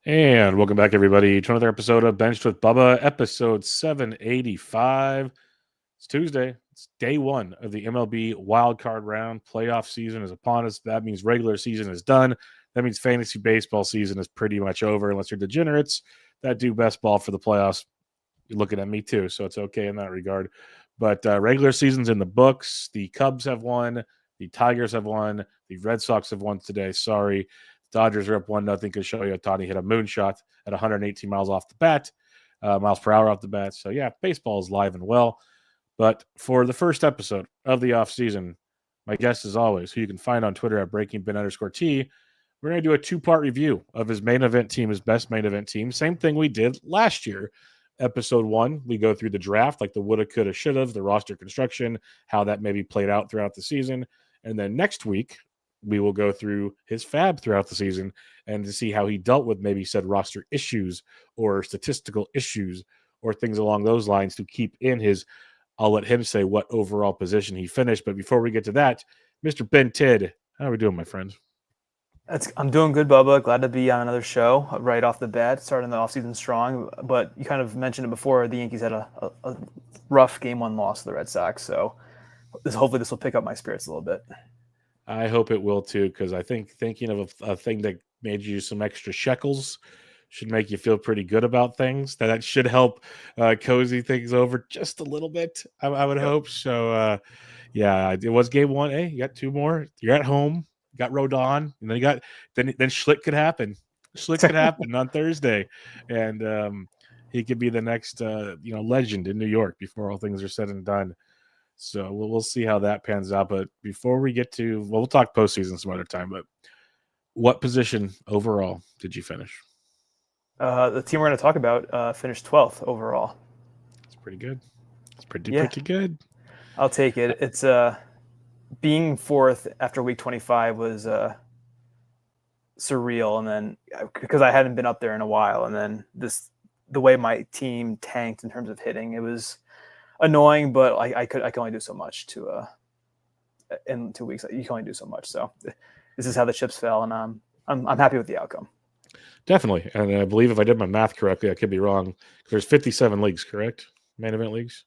And welcome back, everybody, to another episode of Benched with Bubba, episode 785. It's Tuesday. It's day one of the MLB wildcard round. Playoff season is upon us. That means regular season is done. That means fantasy baseball season is pretty much over, unless you're degenerates that do best ball for the playoffs. You're looking at me, too, so it's okay in that regard. But regular season's in the books. The Cubs have won. The Tigers have won. The Red Sox have won today. Sorry. Dodgers are up 1-0 because Shohei Ohtani hit a moonshot at 118 miles off the bat, miles per hour off the bat. So, yeah, baseball is live and well. But for the first episode of the offseason, my guest, as always, who you can find on Twitter at BreakingBen_T, we're going to do a two-part review of his main event team, his best main event team. Same thing we did last year. Episode 1, we go through the draft, like the woulda, coulda, shoulda, the roster construction, how that maybe played out throughout the season. And then next week, we will go through his fab throughout the season and to see how he dealt with maybe said roster issues or statistical issues or things along those lines to keep in his, I'll let him say what overall position he finished. But before we get to that, Mr. Ben Tidd, how are we doing, my friend? I'm doing good, Bubba. Glad to be on another show right off the bat, starting the offseason strong. But you kind of mentioned it before, the Yankees had a rough Game 1 loss to the Red Sox. So hopefully this will pick up my spirits a little bit. I hope it will too, because I think thinking of a thing that made you some extra shekels should make you feel pretty good about things. That should help cozy things over just a little bit. I would hope so. Yeah, it was game 1. Hey, you got 2 more. You're at home. You got Rodon, and then you got then Schlick could happen. Schlick could happen on Thursday, and he could be the next legend in New York before all things are said and done. So we'll see how that pans out. But before we get to, we'll talk postseason some other time. But what position overall did you finish? The team we're going to talk about finished 12th overall. It's pretty good. It's pretty good. I'll take it. It's being 4th after week 25 was surreal, and then because I hadn't been up there in a while, and then the way my team tanked in terms of hitting, it was annoying, but I can only do so much in 2 weeks. You can only do so much. So this is how the chips fell, and I'm happy with the outcome. Definitely, and I believe if I did my math correctly, I could be wrong. There's 57 leagues, correct? Main event leagues.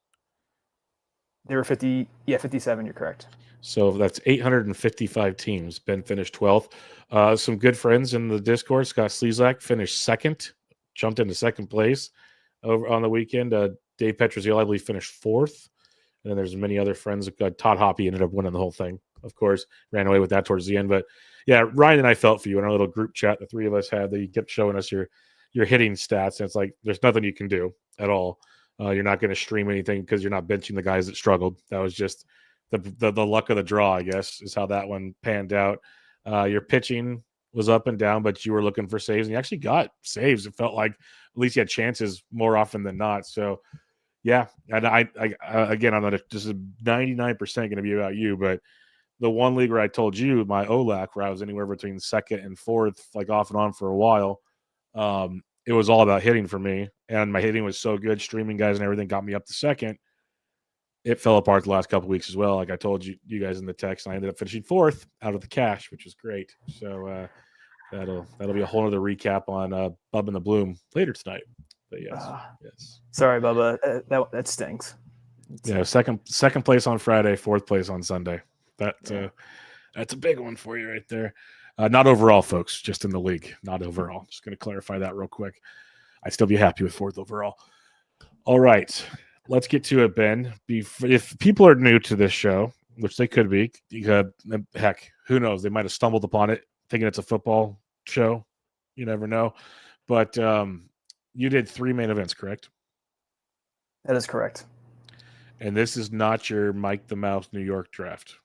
There were 57. You're correct. So that's 855 teams. Ben finished 12th. Some good friends in the Discord. Scott Slezak finished 2nd, jumped into 2nd place over on the weekend. Dave Petroziel, I believe, finished 4th. And then there's many other friends. Todd Hoppy ended up winning the whole thing, of course. Ran away with that towards the end. But, yeah, Ryan and I felt for you in our little group chat the three of us had that you kept showing us your hitting stats. And it's like there's nothing you can do at all. You're not going to stream anything because you're not benching the guys that struggled. That was just the luck of the draw, I guess, is how that one panned out. Your pitching was up and down, but you were looking for saves, and you actually got saves. It felt like at least you had chances more often than not. So, yeah, and I again, I'm not this is 99% going to be about you, but the one league where I told you my OLAC, where I was anywhere between 2nd and 4th, like off and on for a while, it was all about hitting for me, and my hitting was so good. Streaming guys and everything got me up to 2nd. It fell apart the last couple of weeks as well. Like I told you guys in the text, and I ended up finishing 4th out of the cash, which was great. So that'll be a whole other recap on Bub and the Bloom later tonight. But yes. Sorry, Bubba. That stinks. Yeah, second place on Friday, 4th place on Sunday. That's a big one for you right there. Not overall, folks, just in the league. Not overall. Just going to clarify that real quick. I'd still be happy with 4th overall. All right. Let's get to it, Ben. If people are new to this show, which they could be, heck, who knows? They might have stumbled upon it thinking it's a football show. You never know. But you did 3 main events, correct? That is correct. And this is not your Mike the Mouse New York draft.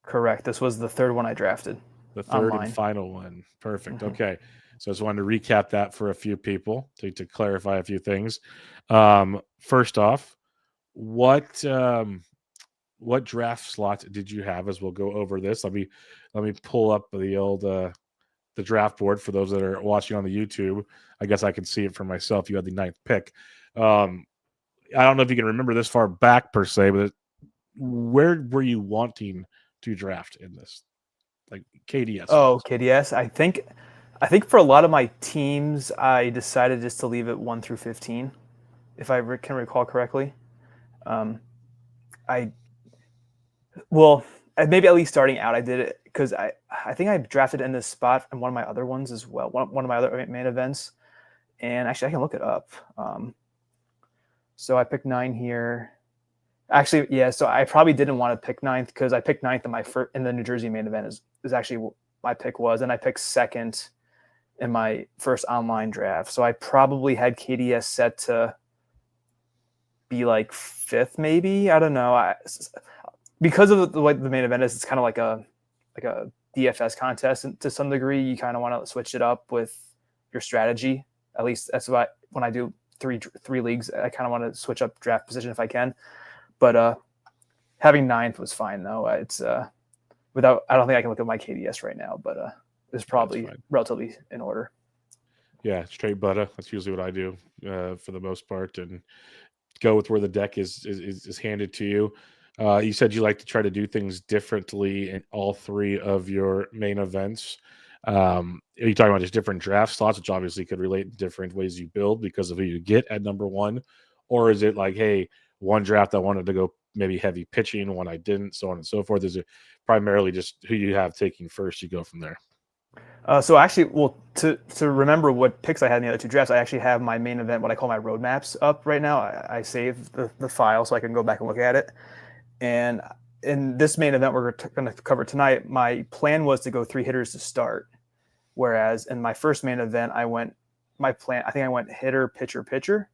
Correct. This was the 3rd one I drafted. The 3rd and final one. Perfect. Mm-hmm. Okay. So I just wanted to recap that for a few people to clarify a few things. First off, what draft slot did you have? As we'll go over this, let me pull up the old the draft board for those that are watching on the YouTube. I guess I can see it for myself. You had the 9th pick. I don't know if you can remember this far back per se, but where were you wanting to draft in this? Like KDS? Oh, KDS. I think I think for a lot of my teams, I decided just to leave it 1 through 15, if I can recall correctly. Um, I well, maybe at least starting out, I did it because I think I drafted in this spot in one of my other ones as well, one of my other main events, and actually I can look it up. So I picked 9 here. Actually, yeah. So I probably didn't want to pick 9th because I picked 9th in my in the New Jersey main event is actually what my pick was, and I picked 2nd in my first online draft. So I probably had KDS set to be like 5th, maybe. I don't know. Because of the way the main event is, it's kind of like a DFS contest, and to some degree, you kind of want to switch it up with your strategy. At least that's what when I do three leagues, I kind of want to switch up draft position if I can. But having 9th was fine though. It's without. I don't think I can look at my KDS right now, but it's probably relatively in order. Yeah, straight butter. That's usually what I do for the most part, and go with where the deck is handed to you. You said you like to try to do things differently in all 3 of your main events. Are you talking about just different draft slots, which obviously could relate to different ways you build because of who you get at number 1? Or is it like, hey, one draft I wanted to go maybe heavy pitching, one I didn't, so on and so forth? Is it primarily just who you have taking first, you go from there? So actually, well, to remember what picks I had in the other 2 drafts, I actually have my main event, what I call my roadmaps, up right now. I saved the file so I can go back and look at it. And in this main event we're going to cover tonight, my plan was to go 3 hitters to start. Whereas in my first main event, I went hitter, pitcher, pitcher.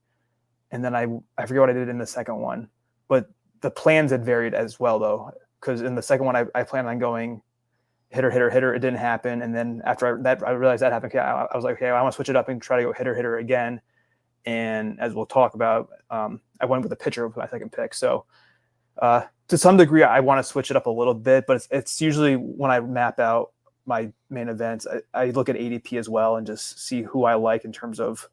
And then I forget what I did in the second one. But the plans had varied as well, though, because in the second one, I planned on going hitter, hitter, hitter. It didn't happen. And then after I realized that happened, I was like, okay, I want to switch it up and try to go hitter, hitter again. And as we'll talk about, I went with the pitcher with my second pick. So to some degree, I want to switch it up a little bit, but it's usually when I map out my main events, I look at ADP as well and just see who I like in terms of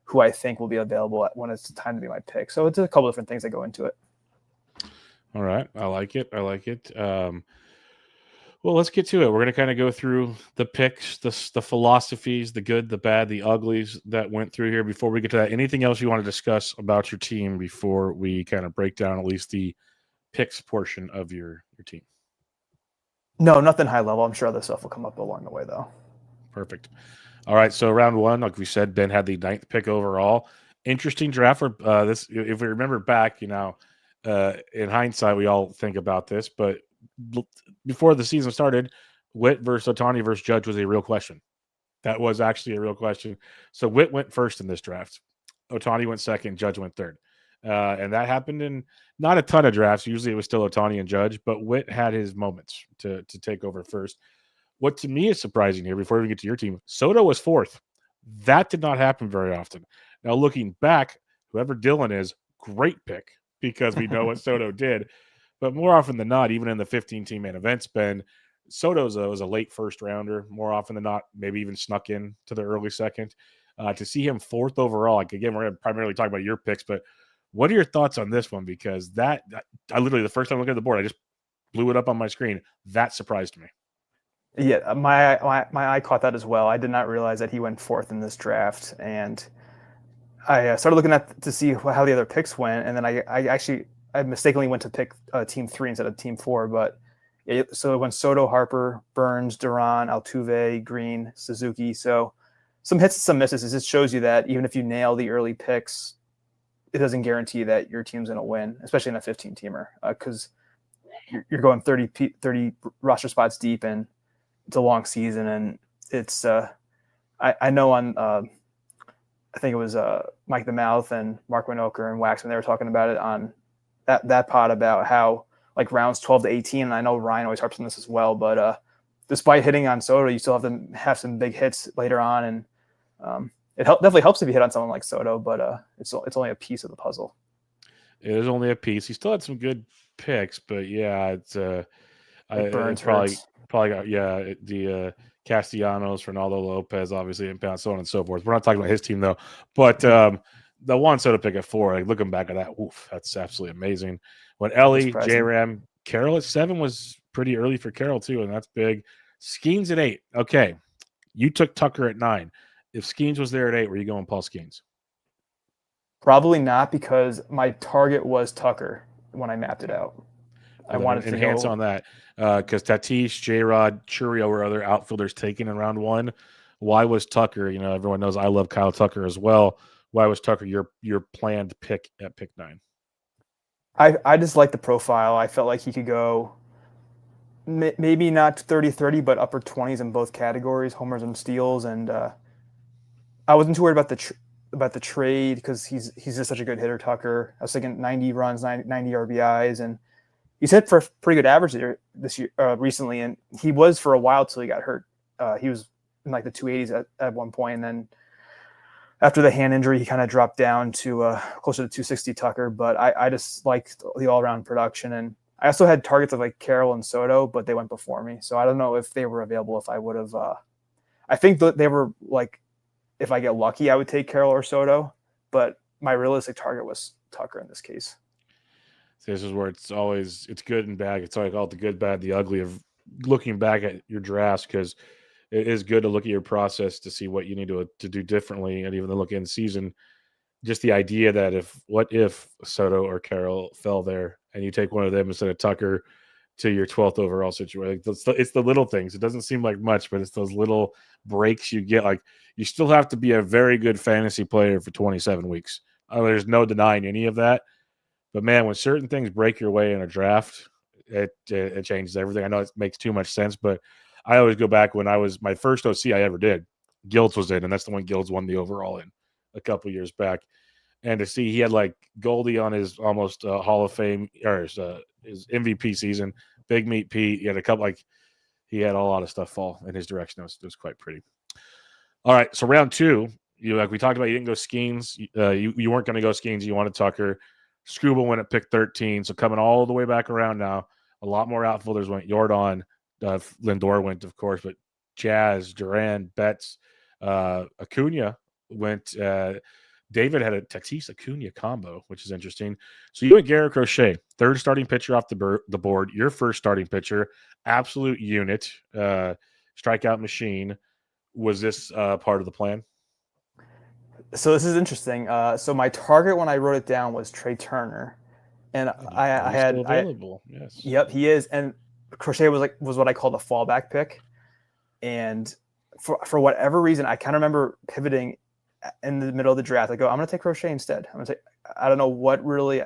who I think will be available when it's time to be my pick. So it's a couple different things that go into it. All right. I like it. Well, let's get to it. We're going to kind of go through the picks, the philosophies, the good, the bad, the uglies that went through here. Before we get to that, anything else you want to discuss about your team before we kind of break down at least the picks portion of your team? No, nothing high level. I'm sure other stuff will come up along the way, though. Perfect. All right. So round 1, like we said, Ben had the 9th pick overall. Interesting draft for this. If we remember back, in hindsight, we all think about this, but before the season started, Witt versus Ohtani versus Judge was a real question. That was actually a real question. So Witt went first in this draft. Ohtani went second. Judge went third. And that happened in not a ton of drafts. Usually it was still Ohtani and Judge, but Witt had his moments to take over first. What to me is surprising here, before we get to your team, Soto was 4th. That did not happen very often. Now, looking back, whoever Dylan is, great pick, because we know what Soto did. But more often than not, even in the 15-team main events, Ben, Soto was a late first rounder. More often than not, maybe even snuck in to the early second. To see him 4th overall, like, again, we're going to primarily talk about your picks, but what are your thoughts on this one? Because I literally, the first time I looked at the board, I just blew it up on my screen. That surprised me. Yeah, my eye caught that as well. I did not realize that he went 4th in this draft, and I started looking at to see how the other picks went, and then I mistakenly went to pick team 3 instead of team 4. But so it went Soto, Harper, Burns, Duran, Altuve, Green, Suzuki. So some hits, some misses. It just shows you that even if you nail the early picks, it doesn't guarantee that your team's going to win, especially in a 15-teamer, because you're going 30 roster spots deep, and it's a long season. And it's I know on I think it was Mike the Mouth and Mark Winokur and Wax when they were talking about it on that pod about how like rounds 12 to 18. And I know Ryan always harps on this as well, but despite hitting on Soto, you still have to have some big hits later on, and it definitely helps if you hit on someone like Soto, but it's only a piece of the puzzle. It is only a piece. He still had some good picks, but yeah, it's Burns probably got the Castellanos, Ronaldo Lopez, obviously impound, so on and so forth. We're not talking about his team though, but the Juan Soto pick at 4, like looking back at that, oof, that's absolutely amazing. When Ellie, J-Ram, Carroll at 7 was pretty early for Carroll too, and that's big. Skeens at 8. Okay, You took Tucker at 9. If Skeens was there at 8, were you going Paul Skeens? Probably not, because my target was Tucker when I mapped it out. Well, I wanted to enhance on that, because Tatis, J-Rod, Churio were other outfielders taken in round 1. Why was Tucker? Everyone knows I love Kyle Tucker as well. Why was Tucker your planned pick at pick 9? I just like the profile. I felt like he could go maybe not 30-30, but upper 20s in both categories, homers and steals. And I wasn't too worried about the trade, because he's just such a good hitter, Tucker. I was thinking 90 runs, 90 RBIs, and he's hit for pretty good average this year recently, and he was for a while till he got hurt. He was in like the 280s at one point, and then after the hand injury, he kind of dropped down to closer to 260 Tucker. But I just liked the all-around production, and I also had targets of like Carroll and Soto, but they went before me, so I don't know if they were available. If I would have, I think that they were like, if I get lucky, I would take Carroll or Soto, but my realistic target was Tucker in this case. This is where it's good and bad. It's like all the good, bad, the ugly of looking back at your drafts, because it is good to look at your process to see what you need to do differently, and even to look in season. Just the idea that what if Soto or Carroll fell there and you take one of them instead of Tucker to your 12th overall situation. It's the little things. It doesn't seem like much, but it's those little breaks you get. Like, you still have to be a very good fantasy player for 27 weeks. There's no denying any of that. But man, when certain things break your way in a draft, it changes everything. I know it makes too much sense, but I always go back when I was my first OC I ever did. Guilds was in, and that's the one Guilds won the overall in a couple years back. And to see he had like Goldie on his almost Hall of Fame or his MVP season, Big Meat Pete. He had a couple, he had a lot of stuff fall in his direction. It was quite pretty. All right, so round 2, like we talked about, you didn't go Skeens. You weren't going to go Skeens. You wanted Tucker. Scuba went at pick 13. So coming all the way back around now, a lot more outfielders went. Jordan, Lindor went, of course, but Jazz, Duran, Betts, Acuna went. David had a Tatis Acuna combo, which is interesting. So you and Garrett Crochet, third starting pitcher off the board. Your first starting pitcher, absolute unit, strikeout machine. Was this part of the plan? So this is interesting. So my target when I wrote it down was Trey Turner, and I had still available. Yes. Yep, he is. And Crochet was what I called a fallback pick, and for whatever reason, I kind of remember pivoting in the middle of the draft. I go, I'm going to take Crochet instead. I'm going to take. I don't know what really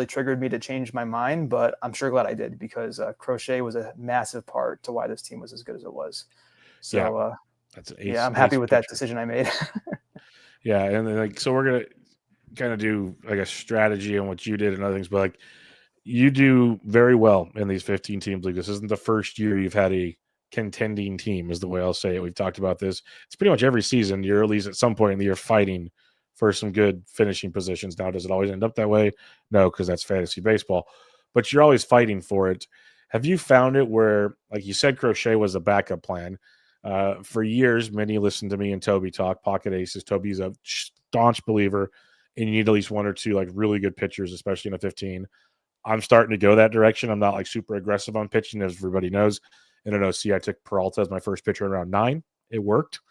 triggered me to change my mind, but I'm sure glad I did, because Crochet was a massive part to why this team was as good as it was. So that's an I'm happy with that decision I made. Yeah, and so we're gonna kind of do like a strategy on what you did and other things, but you do very well in these 15 teams league. This isn't the first year you've had a contending team, is the way I'll say it. We've talked about this. It's pretty much every season you're at least at some point in the year fighting for some good finishing positions. Now, does it always end up that way? No, because that's fantasy baseball. But you're always fighting for it. Have you found it where, like you said, Crochet was a backup plan? For years, many listened to me and Toby talk pocket aces. Toby's a staunch believer, and you need at least one or two like really good pitchers, especially in a 15. I'm starting to go that direction. I'm not like super aggressive on pitching, as everybody knows. In an OC, I took Peralta as my first pitcher in round 9. It worked.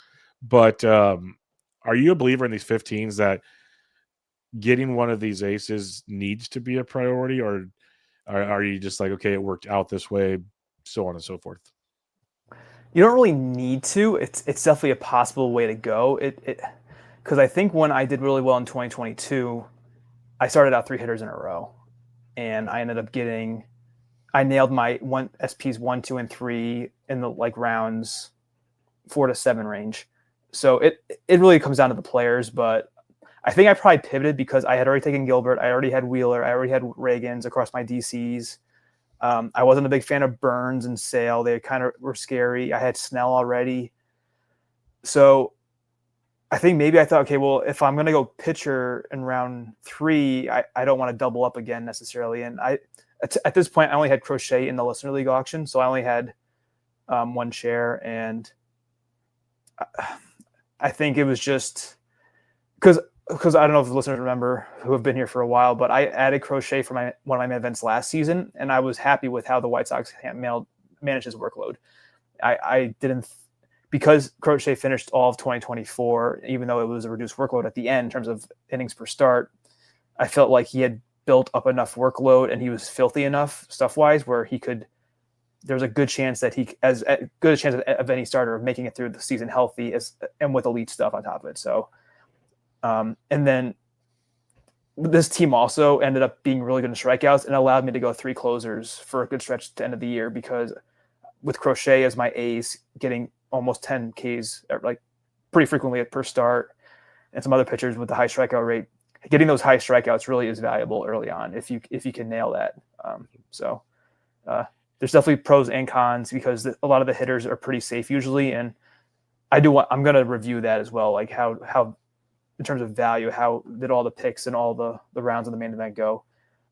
But are you a believer in these 15s that getting one of these aces needs to be a priority, or are you just like, okay, it worked out this way, so on and so forth? You don't really need to. It's definitely a possible way to go. Because I think when I did really well in 2022, I started out 3 hitters in a row, and I ended up I nailed my SPs 1, 2, and 3 in the rounds 4 to 7 range. So it really comes down to the players, but I think I probably pivoted because I had already taken Gilbert, I already had Wheeler, I already had Reagans across my DCs. I wasn't a big fan of Burns and Sale. They kind of were scary. I had Snell already. So I think maybe I thought, okay, well, if I'm going to go pitcher in round 3, I don't want to double up again necessarily. And at this point, I only had Crochet in the Listener League auction. So I only had 1 share. And I think it was just because I don't know if the listeners remember who have been here for a while, but I added Crochet for one of my main events last season, and I was happy with how the White Sox managed his workload. I didn't because Crochet finished all of 2024, even though it was a reduced workload at the end in terms of innings per start, I felt like he had built up enough workload and he was filthy enough stuff-wise where he could – there's a good chance that as good a chance of any starter of making it through the season healthy and with elite stuff on top of it. So, and then this team also ended up being really good in strikeouts and allowed me to go 3 closers for a good stretch at the end of the year, because with Crochet as my ace, getting almost 10 Ks like pretty frequently per start, and some other pitchers with the high strikeout rate, getting those high strikeouts really is valuable early on if you can nail that. There's definitely pros and cons, because a lot of the hitters are pretty safe usually, and I'm going to review that as well, like how in terms of value, how did all the picks and all the rounds of the main event go.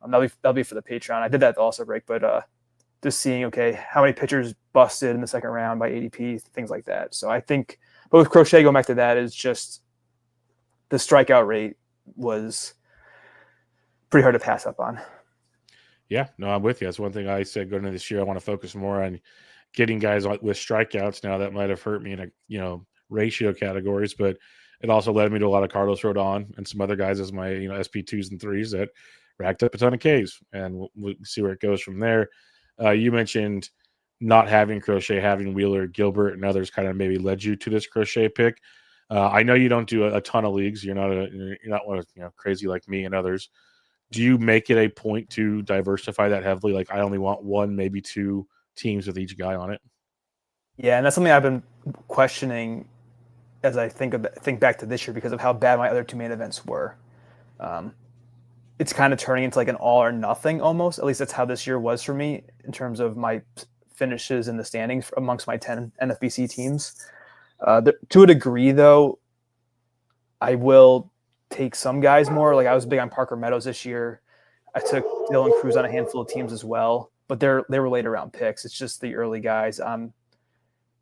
That'll be for the Patreon. I did that at the All-Star break, but just seeing how many pitchers busted in the second round by ADP, things like that. So I think, but with Crochet, going back to that, is just the strikeout rate was pretty hard to pass up on. Yeah, no, I'm with you. That's one thing I said going into this year. I want to focus more on getting guys with strikeouts. Now that might have hurt me in ratio categories, but it also led me to a lot of Carlos Rodon and some other guys as my SP2s and 3s that racked up a ton of Ks, and we'll see where it goes from there. You mentioned not having Crochet, having Wheeler, Gilbert, and others kind of maybe led you to this Crochet pick. I know you don't do a ton of leagues. You're not one of crazy like me and others. Do you make it a point to diversify that heavily? Like, I only want 1, maybe 2 teams with each guy on it. Yeah, and that's something I've been questioning as I think back to this year, because of how bad my other 2 main events were. It's kind of turning into like an all or nothing almost. At least that's how this year was for me in terms of my finishes in the standings amongst my 10 NFBC teams. To a degree, though, I will take some guys more. Like, I was big on Parker Meadows this year. I took Dylan Cruz on a handful of teams as well, but they were later round picks. It's just the early guys.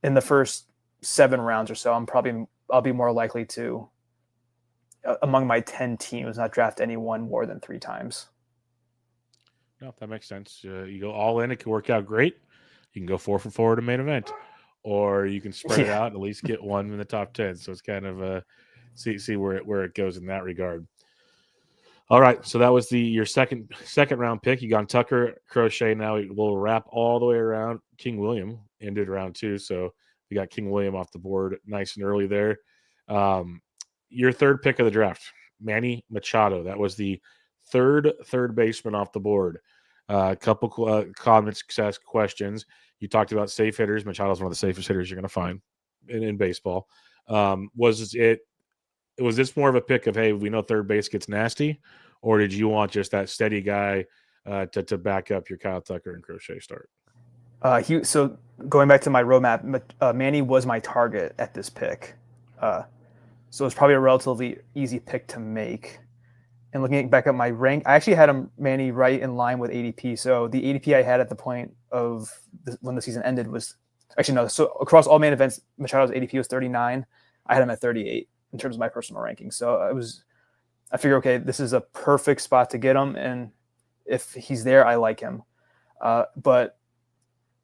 In the first 7 rounds or so, I'll be more likely to, among my 10 teams, not draft anyone more than 3 times. No, that makes sense. You go all in, it can work out great. You can go 4 for 4 to main event, or you can spread it out and at least get 1 in the top 10. So it's kind of see where it goes in that regard. All right, so that was your second round pick. You got Tucker, Crochet. Now we'll wrap all the way around. King William ended round 2, so we got King William off the board nice and early there. Your third pick of the draft, Manny Machado. That was the third baseman off the board. A couple common success questions. You talked about safe hitters. Machado's one of the safest hitters you're going to find in baseball. Was this more of a pick of, hey, we know third base gets nasty, or did you want just that steady guy to back up your Kyle Tucker and Crochet start? So going back to my roadmap, Manny was my target at this pick. So it's probably a relatively easy pick to make. And looking back at my rank, I actually had Manny right in line with ADP. So the ADP I had at the point of when the season ended was actually no. So across all main events, Machado's ADP was 39. I had him at 38 in terms of my personal ranking. So I figure, okay, this is a perfect spot to get him. And if he's there, I like him. But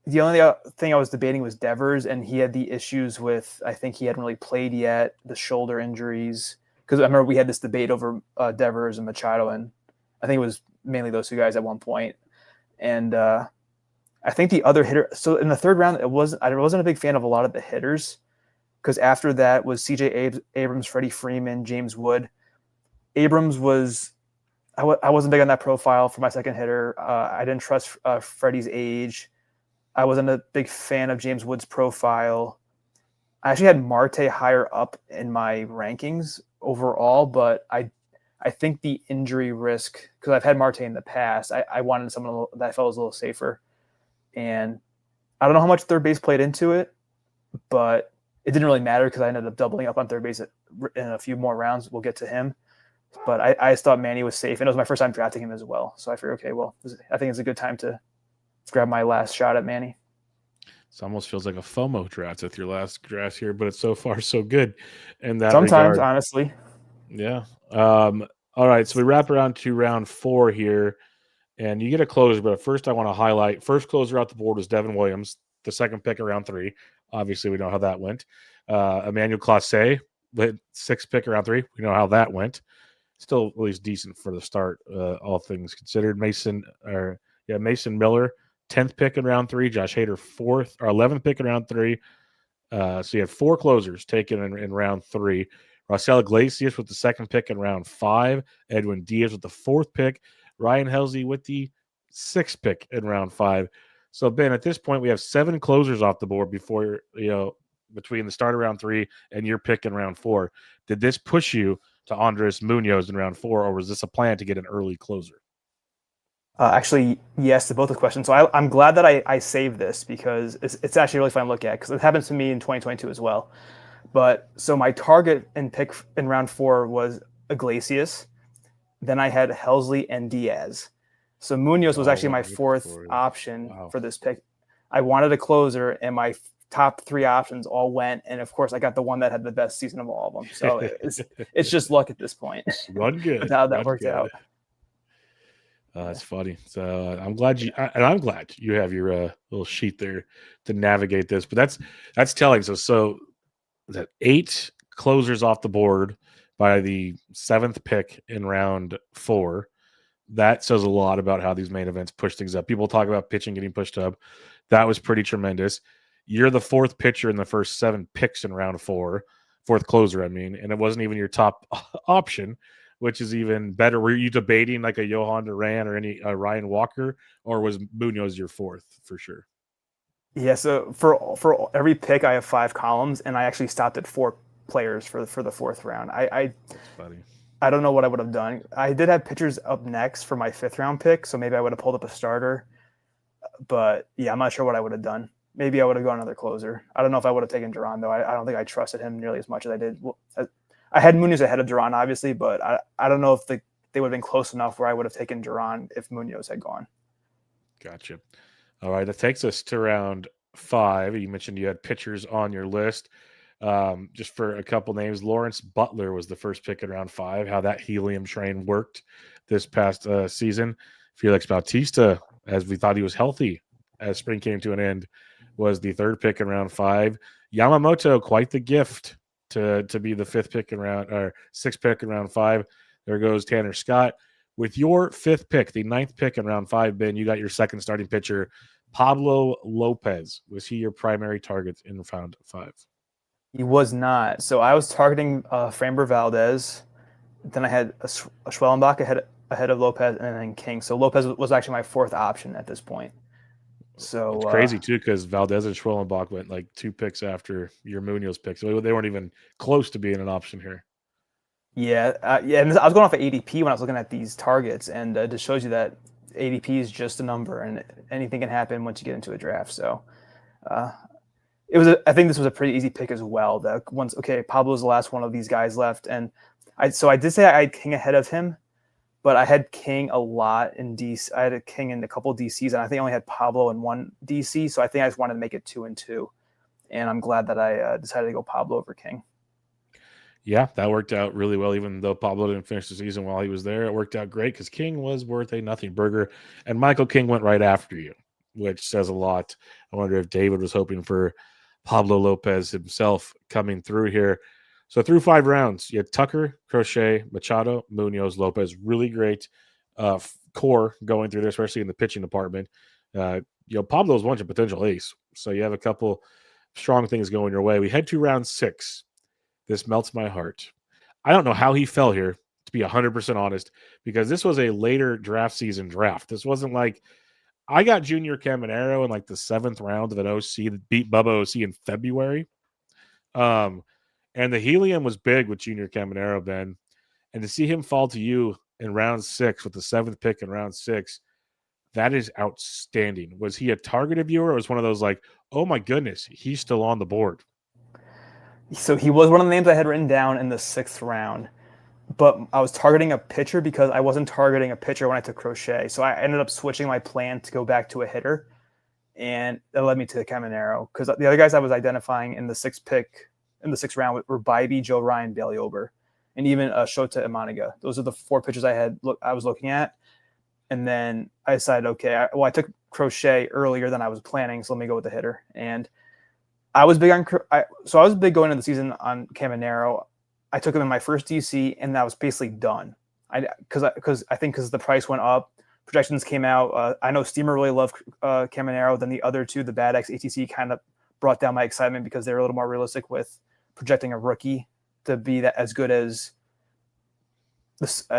the only thing I was debating was Devers, and he had the issues with, I think he hadn't really played yet, the shoulder injuries. Because I remember we had this debate over Devers and Machado, and I think it was mainly those 2 guys at one point. And I think the other hitter, so in the third round, I wasn't a big fan of a lot of the hitters, because after that was CJ Abrams, Freddie Freeman, James Wood. Abrams was, I wasn't big on that profile for my second hitter. I didn't trust Freddie's age. I wasn't a big fan of James Wood's profile. I actually had Marte higher up in my rankings overall, but I think the injury risk, because I've had Marte in the past, I wanted someone that I felt was a little safer. And I don't know how much third base played into it, but it didn't really matter because I ended up doubling up on third base in a few more rounds. We'll get to him. But I just thought Manny was safe, and it was my first time drafting him as well. So I figured, okay, well, I think it's a good time to grab my last shot at Manny. It almost feels like a FOMO draft with your last draft here, but it's so far so good in that Sometimes, regard. honestly. Yeah. All right, so we wrap around to round 4 here, and you get a closer, but first I want to highlight, first closer out the board was Devin Williams, the second pick of round 3. Obviously, we know how that went. Emmanuel Classe, lit 6th pick in round 3. We know how that went. Still at least decent for the start, all things considered. Mason Miller, 10th pick in round 3. Josh Hader, 11th pick in round 3. So you had 4 closers taken in round 3. Raisel Iglesias with the 2nd pick in round 5. Edwin Diaz with the 4th pick. Ryan Helsley with the 6th pick in round 5. So, Ben, at this point, we have 7 closers off the board before, between the start of round 3 and your pick in round 4. Did this push you to Andres Munoz in round 4, or was this a plan to get an early closer? Actually, yes to both the questions. So I'm glad that I saved this because it's actually really fun to look at because it happens to me in 2022 as well. But so my target and pick in round 4 was Iglesias. Then I had Helsley and Diaz. So Munoz was actually my 4th option for this pick. I wanted a closer, and my top 3 options all went. And of course, I got the one that had the best season of all of them. So it's just luck at this point. Run good. With how that worked out. That's funny. So I'm glad you have your little sheet there to navigate this. But that's telling. So that 8 closers off the board by the 7th pick in round 4. That says a lot about how these main events push things up. People talk about pitching getting pushed up. That was pretty tremendous. You're the 4th pitcher in the first 7 picks in round 4, 4th closer, I mean, and it wasn't even your top option, which is even better. Were you debating like a Johan Duran or any Ryan Walker, or was Munoz your 4th for sure? Yeah, so for every pick, I have 5 columns, and I actually stopped at 4 players for the 4th round. That's funny. I don't know what I would have done. I did have pitchers up next for my 5th round pick, so maybe I would have pulled up a starter. But yeah, I'm not sure what I would have done. Maybe I would have gone another closer. I don't know if I would have taken Duran, though. I don't think I trusted him nearly as much as I did. I had Munoz ahead of Duran, obviously, but I don't know if they would have been close enough where I would have taken Duran if Munoz had gone. Gotcha. All right, that takes us to round 5. You mentioned you had pitchers on your list. Just for a couple names, Lawrence Butler was the first pick in round 5. How that helium train worked this past season. Felix Bautista, as we thought he was healthy as spring came to an end, was the 3rd pick in round 5. Yamamoto, quite the gift to be the 5th pick in round, or 6th pick in round 5. There goes Tanner Scott. With your 5th pick, the 9th pick in round 5, Ben, you got your 2nd starting pitcher, Pablo Lopez. Was he your primary target in round 5? He was not. So I was targeting Framber Valdez. Then I had a Schwellenbach ahead of Lopez, and then King. So Lopez was actually my 4th option at this point. So it's crazy too, because Valdez and Schwellenbach went like 2 picks after your Munoz pick, so they weren't even close to being an option here. Yeah. And I was going off of ADP when I was looking at these targets, and it just shows you that ADP is just a number, and anything can happen once you get into a draft. So I think this was a pretty easy pick as well. That Pablo's the last one of these guys left, and I did say I had King ahead of him, but I had King a lot in DC. I had a King in a couple of DCs, and I think I only had Pablo in 1 DC. So I think I just wanted to make it 2 and 2, and I'm glad that I decided to go Pablo over King. Yeah, that worked out really well. Even though Pablo didn't finish the season while he was there, it worked out great because King was worth a nothing burger, and Michael King went right after you, which says a lot. I wonder if David was hoping for Pablo Lopez himself coming through here. So through 5 rounds, you had Tucker, Crochet, Machado, Munoz, Lopez. Really great core going through there, especially in the pitching department. Pablo's a potential ace, so you have a couple strong things going your way. We head to round 6. This melts my heart. I don't know how he fell here, to be 100% honest, because this was a later draft season draft. This wasn't like I got Junior Caminero in like the 7th round of an OC that beat Bubba OC in February. And the helium was big with Junior Caminero, Ben. And to see him fall to you in round 6 with the 7th pick in round 6, that is outstanding. Was he a target of you, or was one of those like, oh my goodness, he's still on the board? So he was one of the names I had written down in the 6th round, but I was targeting a pitcher because I wasn't targeting a pitcher when I took Crochet. So I ended up switching my plan to go back to a hitter, and that led me to Caminero because the other guys I was identifying in the 6th round were Bybee, Joe Ryan, Bailey Ober, and even Shota Imaniga. Those are the 4 pitchers I was looking at. And then I decided, I took Crochet earlier than I was planning, so let me go with the hitter. And I was big on I was big going into the season on Caminero. I took him in my first DC, and that was basically done. Because the price went up, projections came out. I know Steamer really loved Caminero. Then the other two, the Bad X ATC, kind of brought down my excitement because they were a little more realistic with projecting a rookie to be that as good as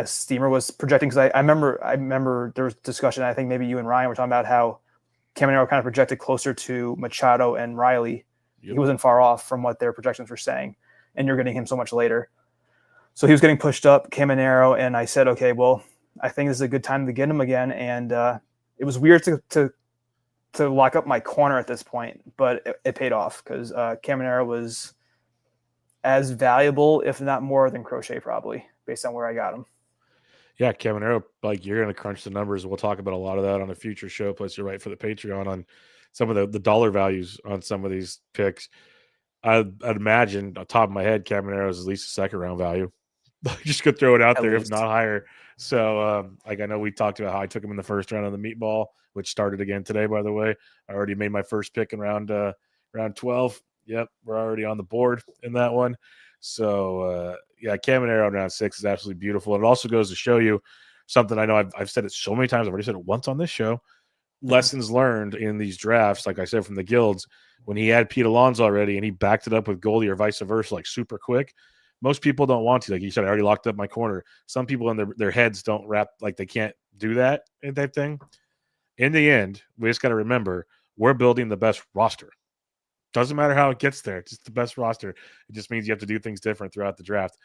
Steamer was projecting. Because I remember there was discussion. I think maybe you and Ryan were talking about how Caminero kind of projected closer to Machado and Riley. Yep. He wasn't far off from what their projections were saying, and you're getting him so much later. So he was getting pushed up, Caminero, and I said, okay, well, I think this is a good time to get him again. And it was weird to lock up my corner at this point, but it paid off because Caminero was as valuable, if not more, than Crochet probably, based on where I got him. Yeah, Caminero, like you're going to crunch the numbers. We'll talk about a lot of that on a future show. Plus, you're right for the Patreon on some of the dollar values on some of these picks. I'd imagine, on top of my head, Caminero is at least a second round value. Just could throw it out there, if not higher. So, I know we talked about how I took him in the first round of the meatball, which started again today, by the way. I already made my first pick in round 12. Yep, we're already on the board in that one. So, Caminero in round 6 is absolutely beautiful. It also goes to show you something I know I've said it so many times. I've already said it once on this show. Lessons learned in these drafts, like I said, from the guilds, when he had Pete Alonso already and he backed it up with Goldie or vice versa, like super quick. Most people don't want to. Like you said, I already locked up my corner. Some people in their heads don't wrap, like they can't do that type thing. In the end, we just got to remember, we're building the best roster. Doesn't matter how it gets there. It's just the best roster. It just means you have to do things different throughout the draft.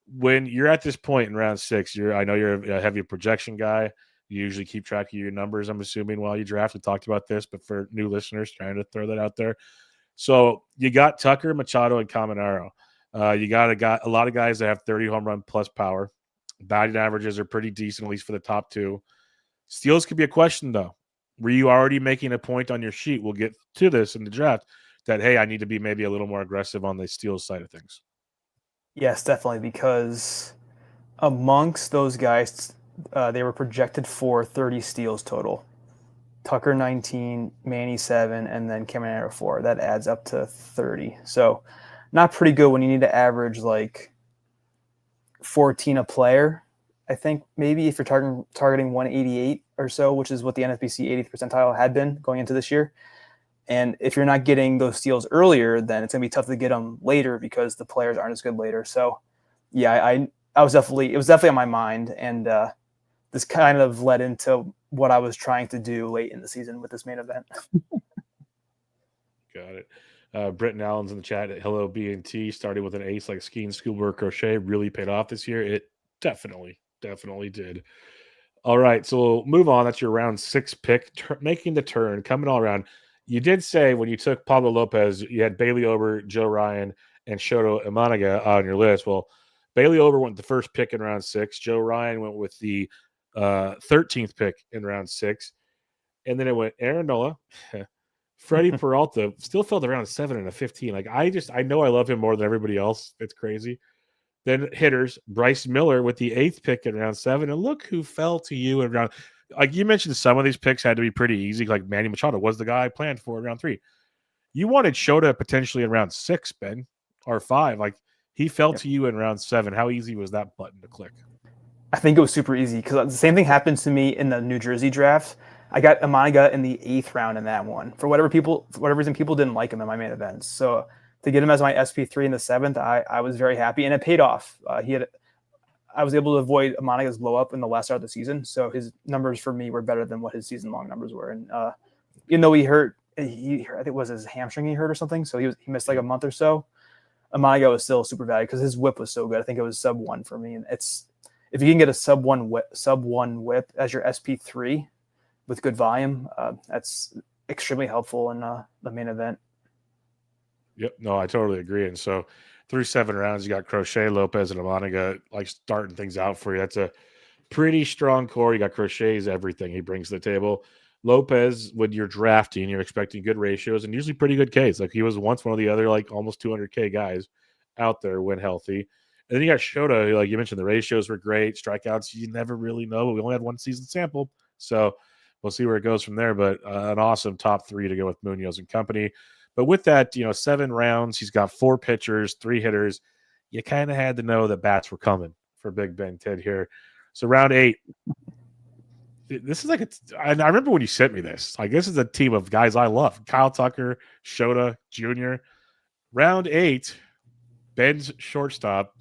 When you're at this point in round 6, I know you're a heavy projection guy. You usually keep track of your numbers, I'm assuming, while you draft. We talked about this, but for new listeners, trying to throw that out there. So you got Tucker, Machado, and Caminero. You got a lot of guys that have 30 home run plus power. Batting averages are pretty decent, at least for the top 2. Steals could be a question, though. Were you already making a point on your sheet? We'll get to this in the draft that, hey, I need to be maybe a little more aggressive on the steals side of things. Yes, definitely, because amongst those guys, they were projected for 30 steals total. Tucker 19, Manny 7, and then Caminero 4. That adds up to 30. So not pretty good when you need to average like 14 a player. I think maybe if you're targeting 188 or so, which is what the NFBC 80th percentile had been going into this year. And if you're not getting those steals earlier, then it's going to be tough to get them later because the players aren't as good later. So, yeah, it was definitely on my mind. And this kind of led into what I was trying to do late in the season with this main event. Got it. Britton Allen's in the chat. Hello, B&T. Started with an ace like skiing, schoolwork, crochet. Really paid off this year. It definitely did. All right, so we'll move on. That's your round 6 pick, making the turn, coming all around. You did say when you took Pablo Lopez, you had Bailey Ober, Joe Ryan, and Shoto Imanaga on your list. Well, Bailey Ober went the first pick in round 6. Joe Ryan went with the 13th pick in round 6. And then it went Aaron Nola, Freddie Peralta, still fell to round 7 and a 15. Like, I know I love him more than everybody else. It's crazy. Then hitters, Bryce Miller with the 8th pick in round 7. And look who fell to you in round. Like you mentioned, some of these picks had to be pretty easy. Like Manny Machado was the guy I planned for in round 3. You wanted Shota potentially in round 6, Ben, or 5. Like he fell to you in round 7. How easy was that button to click? I think it was super easy because the same thing happened to me in the New Jersey draft. I got Imanaga in the 8th round in that one. For whatever reason, people didn't like him in my main events. So to get him as my SP3 in the 7th, I was very happy, and it paid off. I was able to avoid Imanaga's blow up in the last start of the season, so his numbers for me were better than what his season long numbers were. And even though I think it was his hamstring he hurt or something, so he missed like a month or so. Imanaga was still super valued because his whip was so good. I think it was sub 1 for me, and if you can get a sub 1 whip as your SP3 with good volume, that's extremely helpful in the main event. Yep, no, I totally agree. And so through 7 rounds, you got Crochet, Lopez, and Imanaga like starting things out for you. That's a pretty strong core. You got Crochet's everything he brings to the table. Lopez, when you're drafting, you're expecting good ratios and usually pretty good Ks. Like he was once one of the other like almost 200K guys out there when healthy. And then you got Shota, like you mentioned, the ratios were great. Strikeouts, you never really know. But we only had one season sample, so we'll see where it goes from there. But an awesome top 3 to go with Munoz and company. But with that, 7 rounds, he's got 4 pitchers, 3 hitters. You kind of had to know that bats were coming for Big Ben Ted here. So round 8, this is like I remember when you sent me this. Like, this is a team of guys I love: Kyle Tucker, Shota Jr. Round 8, Ben's shortstop,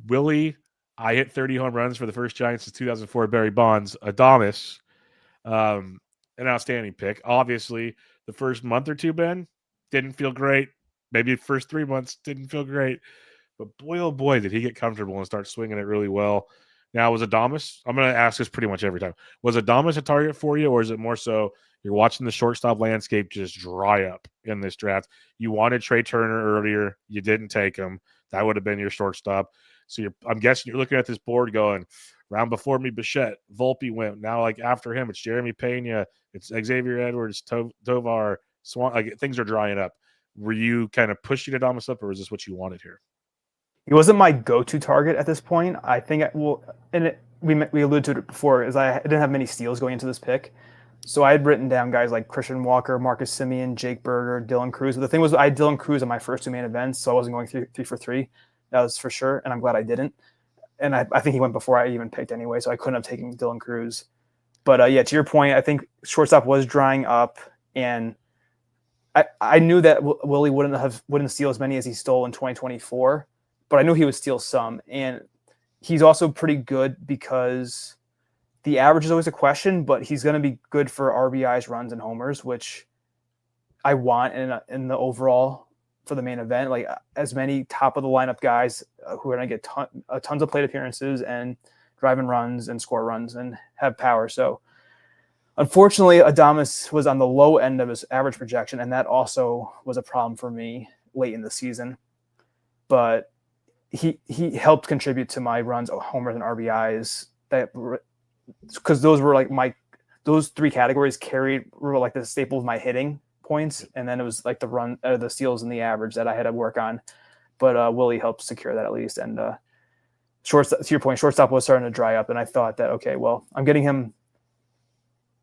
Willie. I hit 30 home runs for the first Giants since 2004. Barry Bonds, Adames, an outstanding pick. Obviously, the first month or two, Ben, didn't feel great. Maybe the first 3 months didn't feel great. But boy, oh boy, did he get comfortable and start swinging it really well. Now, was Adames, I'm going to ask this pretty much every time, was Adames a target for you, or is it more so you're watching the shortstop landscape just dry up in this draft? You wanted Trey Turner earlier. You didn't take him. That would have been your shortstop. So I'm guessing you're looking at this board going, round before me, Bichette, Volpe went. Now, like, after him, it's Jeremy Pena, it's Xavier Edwards, Tovar, Swan. Like, things are drying up. Were you kind of pushing Adames up, or is this what you wanted here? He wasn't my go-to target at this point. I think we alluded to it before, is I didn't have many steals going into this pick. So I had written down guys like Christian Walker, Marcus Semien, Jake Berger, Dylan Cruz. But the thing was, I had Dylan Cruz on my first 2 main events, so I wasn't going 3 for 3. That was for sure, and I'm glad I didn't. And I think he went before I even picked anyway, so I couldn't have taken Dylan Cruz. But yeah, to your point, I think shortstop was drying up, and I knew that Willie wouldn't steal as many as he stole in 2024, but I knew he would steal some. And he's also pretty good because the average is always a question, but he's going to be good for RBIs, runs, and homers, which I want in the overall for the main event. Like, as many top of the lineup guys who are going to get tons of plate appearances and driving runs and score runs and have power. So unfortunately, Adames was on the low end of his average projection, and that also was a problem for me late in the season. But he helped contribute to my runs, homers, and RBIs, because those were like those 3 categories were like the staple of my hitting points, and then it was like the steals and the average that I had to work on. But Willie helped secure that at least. And shortstop, to your point, shortstop was starting to dry up, and I thought that, okay, well, I'm getting him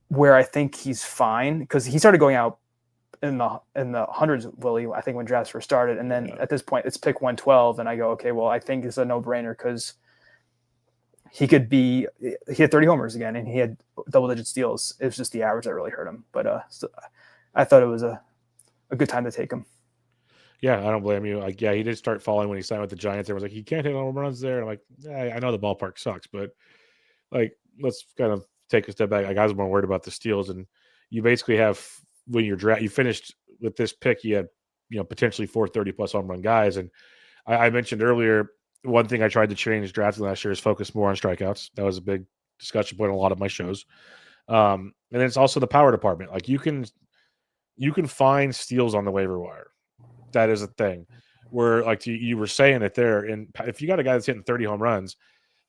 where I think he's fine, because he started going out in the hundreds, Willie, I think, when drafts first started. And then at this point, it's pick 112, and I go, okay, well, I think it's a no-brainer, because he had 30 homers again, and he had double-digit steals. It was just the average that really hurt him. But so I thought it was a good time to take him. Yeah, I don't blame you. Like, yeah, he did start falling when he signed with the Giants. Everyone's like, he can't hit home runs there. And I'm like, I know the ballpark sucks, but like, let's kind of take a step back. Like, I was more worried about the steals, and you basically have, when you finished with this pick, you had, potentially 430 plus home run guys. And I mentioned earlier, one thing I tried to change drafting last year is focus more on strikeouts. That was a big discussion point on a lot of my shows. And then it's also the power department. Like, you can find steals on the waiver wire. That is a thing where, like you were saying it there. And if you got a guy that's hitting 30 home runs,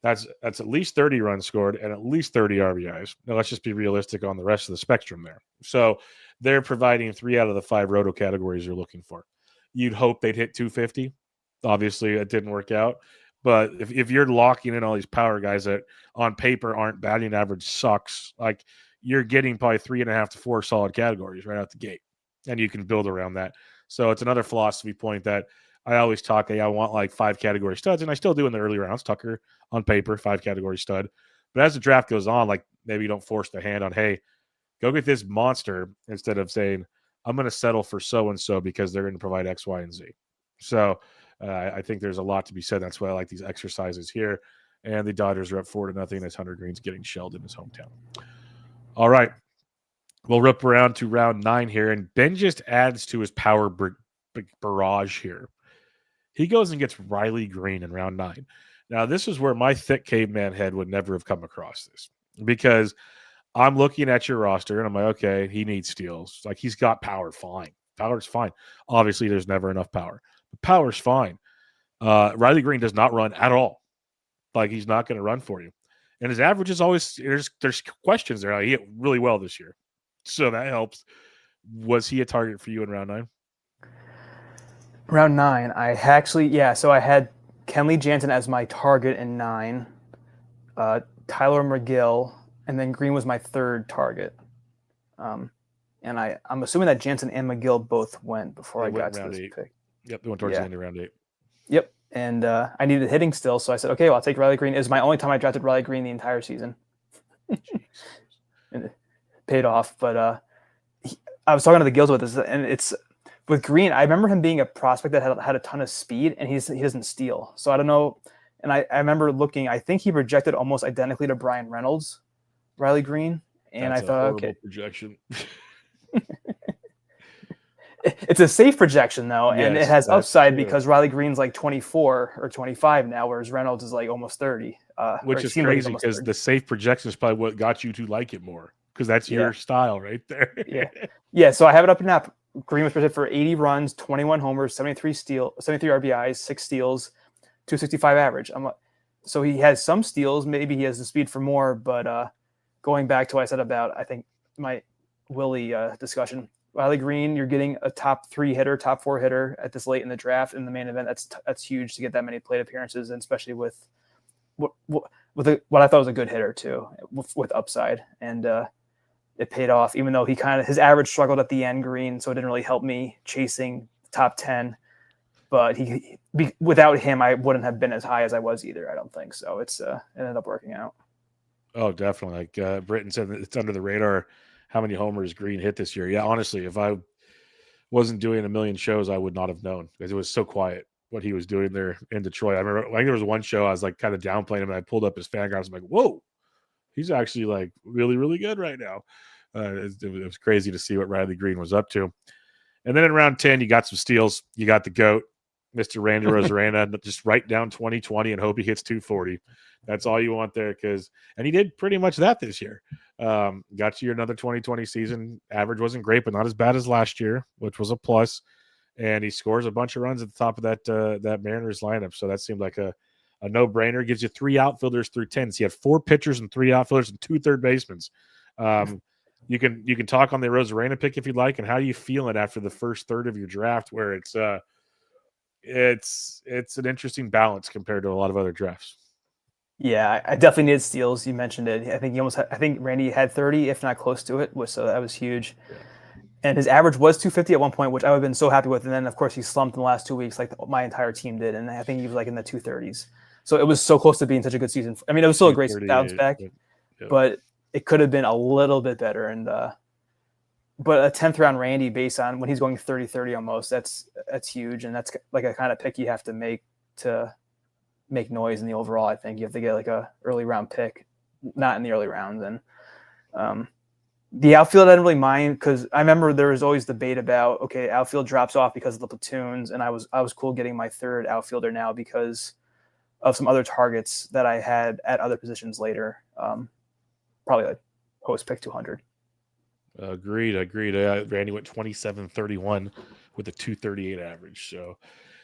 that's at least 30 runs scored and at least 30 RBIs. Now, let's just be realistic on the rest of the spectrum there. So they're providing 3 out of the 5 roto categories you're looking for. You'd hope they'd hit 250. Obviously, it didn't work out. But if you're locking in all these power guys that on paper aren't batting average sucks, like, you're getting probably 3.5 to 4 solid categories right out the gate, and you can build around that. So it's another philosophy point that I always talk. I want like 5 category studs, and I still do in the early rounds. Tucker on paper, 5 category stud. But as the draft goes on, like, maybe you don't force the hand on, hey, go get this monster, instead of saying, I'm going to settle for so-and-so because they're going to provide X, Y, and Z. So I think there's a lot to be said. That's why I like these exercises here. And the Dodgers are up 4-0 as Hunter Green's getting shelled in his hometown. All right. We'll rip around to round 9 here, and Ben just adds to his power barrage here. He goes and gets Riley Green in round 9. Now, this is where my thick caveman head would never have come across this, because I'm looking at your roster, and I'm like, okay, he needs steals. Like, he's got power, fine. Power's fine. Obviously, there's never enough power. But power's fine. Riley Green does not run at all. Like, he's not going to run for you. And his average is always, there's questions there. He hit really well this year, so that helps. Was he a target for you in round 9? Round 9, I actually, so I had Kenley Jansen as my target in 9, Tyler McGill, and then Green was my third target. And I'm assuming that Jansen and McGill both went before They I went got to this 8. pick. Yep, they went towards the end of round 8. Yep. And I needed hitting still, so I said, okay, well, I'll take Riley Green. It was my only time I drafted Riley Green the entire season. And it paid off. But I was talking to the Gills with this, and it's with Green. I remember him being a prospect that had a ton of speed, and he doesn't steal. So I don't know. And I remember looking. I think he projected almost identically to Brian Reynolds, Riley Green, and That's I thought, a horrible okay, projection. it's a safe projection though, and it has upside true. because Riley Green's like 24 or 25 now, whereas Reynolds is like almost 30. Which is crazy because the safe projection is probably what got you to like it more because that's your style right there. Yeah. So I have it up and up. Green was projected for 80 runs, 21 homers, 73 RBIs, 6 steals, 265 average. So he has some steals. Maybe he has the speed for more. But going back to what I said about, I think my Willie discussion, Riley Green, you're getting a top 3 hitter, top 4 hitter at this late in the draft in the main event. That's huge to get that many plate appearances, and especially with what I thought was a good hitter too, with upside. And it paid off, even though his average struggled at the end, Green, so it didn't really help me chasing top 10. But without him, I wouldn't have been as high as I was either. I don't think so. It ended up working out. Oh, definitely. Like Britton said, it's under the radar how many homers Green hit this year. Yeah, honestly, if I wasn't doing a million shows, I would not have known because it was so quiet what he was doing there in Detroit. I remember like there was one show I was like kind of downplaying him, and I pulled up his fan graphs. I'm like, whoa, he's actually like really, really good right now. It was crazy to see what Riley Green was up to. And then in round 10, you got some steals. You got the GOAT, Mr. Randy Rosarena, just write down 2020 and hope he hits 240. That's all you want there and he did pretty much that this year. Got you another 2020 season. Average wasn't great, but not as bad as last year, which was a plus. And he scores a bunch of runs at the top of that Mariners lineup. So that seemed like a no-brainer. Gives you 3 outfielders through 10. So you had 4 pitchers and 3 outfielders and 2 third basemen. You can talk on the Rosarena pick if you'd like, and how are you feeling after the first third of your draft, where it's an interesting balance compared to a lot of other drafts. Yeah, I definitely needed steals. You mentioned it. I think Randy had 30, if not close to it, so that was huge. Yeah. And his average was 250 at one point, which I would have been so happy with. And then, of course, he slumped in the last 2 weeks, like my entire team did. And I think he was like in the 230s. So it was so close to being such a good season. I mean, it was still a great bounce back, but it could have been a little bit better. And but a 10th round Randy, based on when he's going 30-30 almost, that's huge. And that's like a kind of pick you have to make noise in the overall. I think you have to get like a early round pick, not in the early rounds. And the outfield I didn't really mind because I remember there was always debate about, okay, outfield drops off because of the platoons, and I was cool getting my third outfielder now because of some other targets that I had at other positions later. Probably like post pick 200. Agreed. Randy went 27-31 with a 238 average. So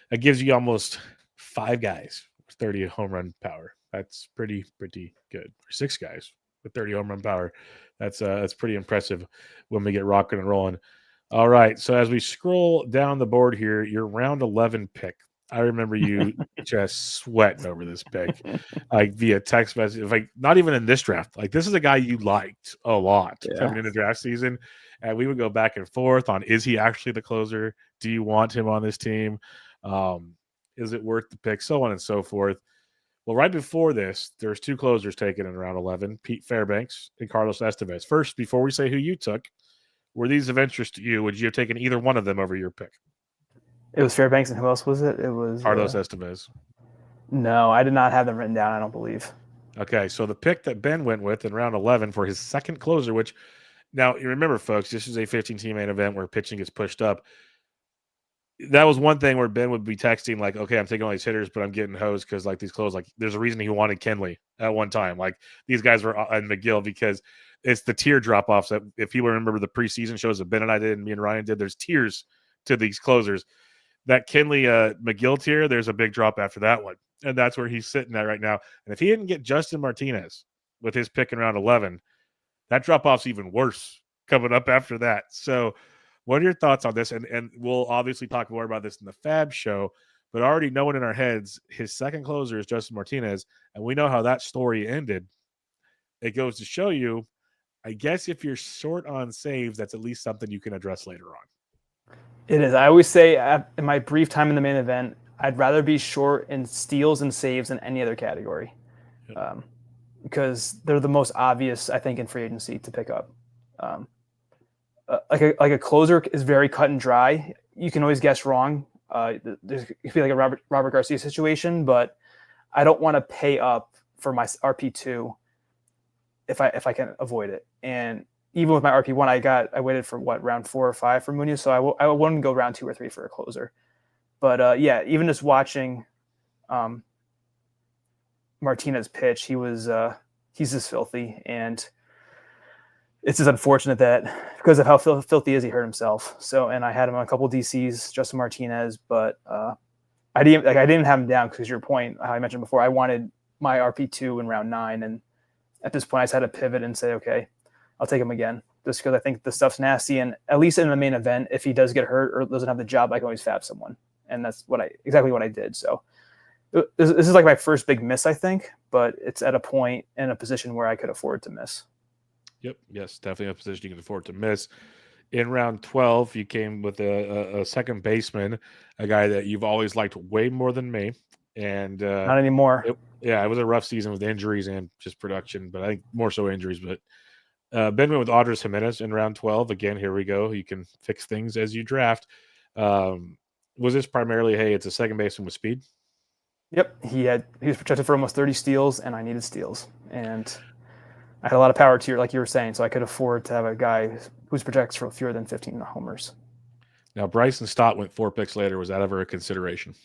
that gives you almost 5 guys with 30 home run power. That's pretty good. For 6 guys with 30 home run power. That's pretty impressive when we get rocking and rolling. All right. So as we scroll down the board here, your round 11 pick. I remember you just sweating over this pick, like via text message. Like not even in this draft. Like this is a guy you liked a lot coming into draft season, and we would go back and forth on: is he actually the closer? Do you want him on this team? Is it worth the pick? So on and so forth. Well, right before this, there's 2 closers taken in round 11: Pete Fairbanks and Carlos Estevez. First, before we say who you took, were these of interest to you? Would you have taken either one of them over your pick? It was Fairbanks, and who else was it? It was Carlos Estevez. No, I did not have them written down, I don't believe. Okay, so the pick that Ben went with in round 11 for his second closer, which now you remember, folks, this is a 15-team main event where pitching gets pushed up. That was one thing where Ben would be texting like, okay, I'm taking all these hitters, but I'm getting hosed because like these close, like there's a reason he wanted Kenley at one time. Like these guys were on McGill because it's the tier drop offs that if people remember the preseason shows that Ben and I did and me and Ryan did, there's tiers to these closers. That Kenley McGill tier, there's a big drop after that one. And that's where he's sitting at right now. And if he didn't get Justin Martinez with his pick in round 11, that drop off's even worse coming up after that. So what are your thoughts on this? And we'll obviously talk more about this in the Fab show, but already knowing in our heads, his second closer is Justin Martinez, and we know how that story ended. It goes to show you, I guess if you're short on saves, that's at least something you can address later on. It is. I always say in my brief time in the main event, I'd rather be short in steals and saves than any other category, because they're the most obvious, I think, in free agency to pick up. Like a closer is very cut and dry. You can always guess wrong. There's it feel like a Robert Garcia situation, but I don't want to pay up for my RP2 if I can avoid it. And even with my RP1, I waited for round 4 or 5 for Munoz, so I wouldn't go round 2 or 3 for a closer. But yeah, even just watching Martinez pitch, he's just filthy, and it's just unfortunate that because of how filthy is, he hurt himself. So, and I had him on a couple DCs, Justin Martinez, but I didn't have him down because your point, how I mentioned before, I wanted my RP2 in round 9, and at this point I just had to pivot and say, okay, I'll take him again, just because I think the stuff's nasty, and at least in the main event, if he does get hurt or doesn't have the job, I can always fab someone, and that's exactly what I did. So this is like my first big miss, I think, but it's at a point in a position where I could afford to miss. Yep. Yes, definitely a position you can afford to miss. In round 12, you came with a second baseman, a guy that you've always liked way more than me. And not anymore. It was a rough season with injuries and just production, but I think more so injuries. But Ben went with Audrey Jimenez in round 12. Again, here we go. You can fix things as you draft. Was this primarily, hey, it's a second baseman with speed? Yep. He was protected for almost 30 steals, and I needed steals. And I had a lot of power tier, like you were saying, so I could afford to have a guy who's projects for fewer than 15 homers. Now, Bryson Stott went 4 picks later. Was that ever a consideration?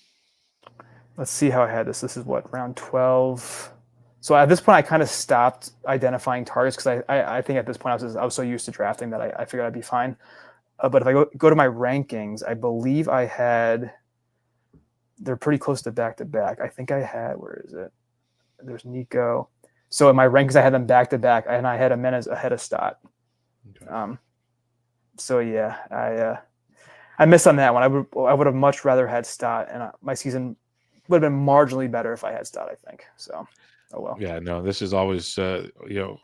Let's see how I had this. This is what, round 12? So at this point, I kind of stopped identifying targets because I think at this point I was so used to drafting that I figured I'd be fine. But if I go to my rankings, I believe I had – they're pretty close to back-to-back. I think I had – where is it? There's Nico. So in my rankings, I had them back-to-back, and I had Jimenez ahead of Stott. Okay. So, yeah, I missed on that one. I would have much rather had Stott, and my season would have been marginally better if I had Stott, I think. So, oh well. Yeah, no, this is always,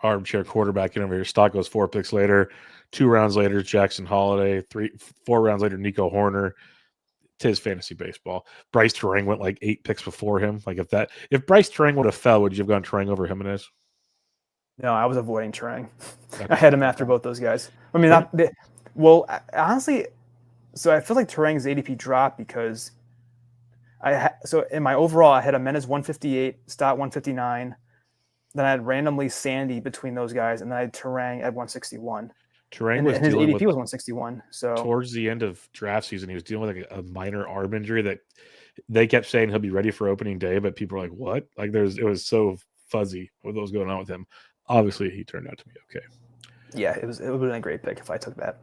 armchair quarterback over here. Stott goes 4 picks later. 2 rounds later, Jackson Holiday. 4 rounds later, Nico Horner. Tis fantasy baseball. Bryce Terang went like 8 picks before him. Like if Bryce Terang would have fell, would you have gone Terang over Jimenez? No, I was avoiding Terang. Okay. I had him after both those guys. I mean, honestly, so I feel like Terang's ADP dropped because so in my overall, I had Jimenez 158, Stott 159. Then I had randomly Sandy between those guys, and then I had Terang at 161. Terang was his ADP was 161. So towards the end of draft season, he was dealing with like a minor arm injury that they kept saying he'll be ready for opening day, but people were like, "What?" Like it was so fuzzy what was going on with him. Obviously, he turned out to be okay. Yeah, it would have been a great pick if I took that.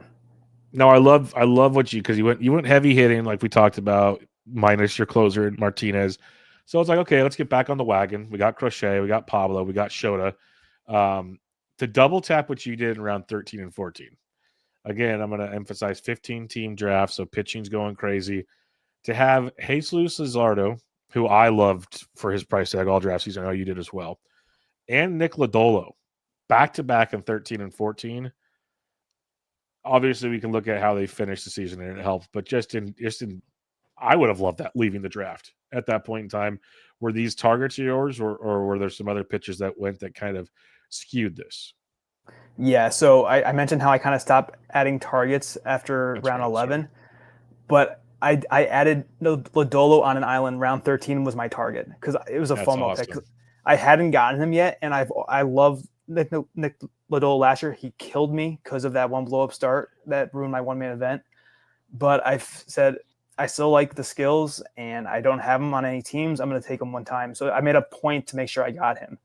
No, I love what because you went heavy hitting like we talked about, minus your closer Martinez. So it's like, okay, let's get back on the wagon. We got Crochet, we got Pablo, we got Shota. To double tap what you did in round 13 and 14. Again, I'm going to emphasize 15-team draft, so pitching's going crazy. To have Jesus Luzardo, who I loved for his price tag all draft season, I know you did as well, and Nick Lodolo, back-to-back in 13 and 14. Obviously, we can look at how they finished the season, and it helped. But just in, I would have loved that leaving the draft at that point in time. Were these targets yours, or were there some other pitchers that went that kind of skewed this? Yeah, so I mentioned how I kind of stopped adding targets after round 11, but I added Lodolo on an island. Round 13 was my target because it was a FOMO pick. I hadn't gotten him yet, and I love Nick Lodolo last year. He killed me because of that one blow-up start that ruined my one-man event. But I've said I still like the skills, and I don't have him on any teams. I'm going to take him one time. So I made a point to make sure I got him.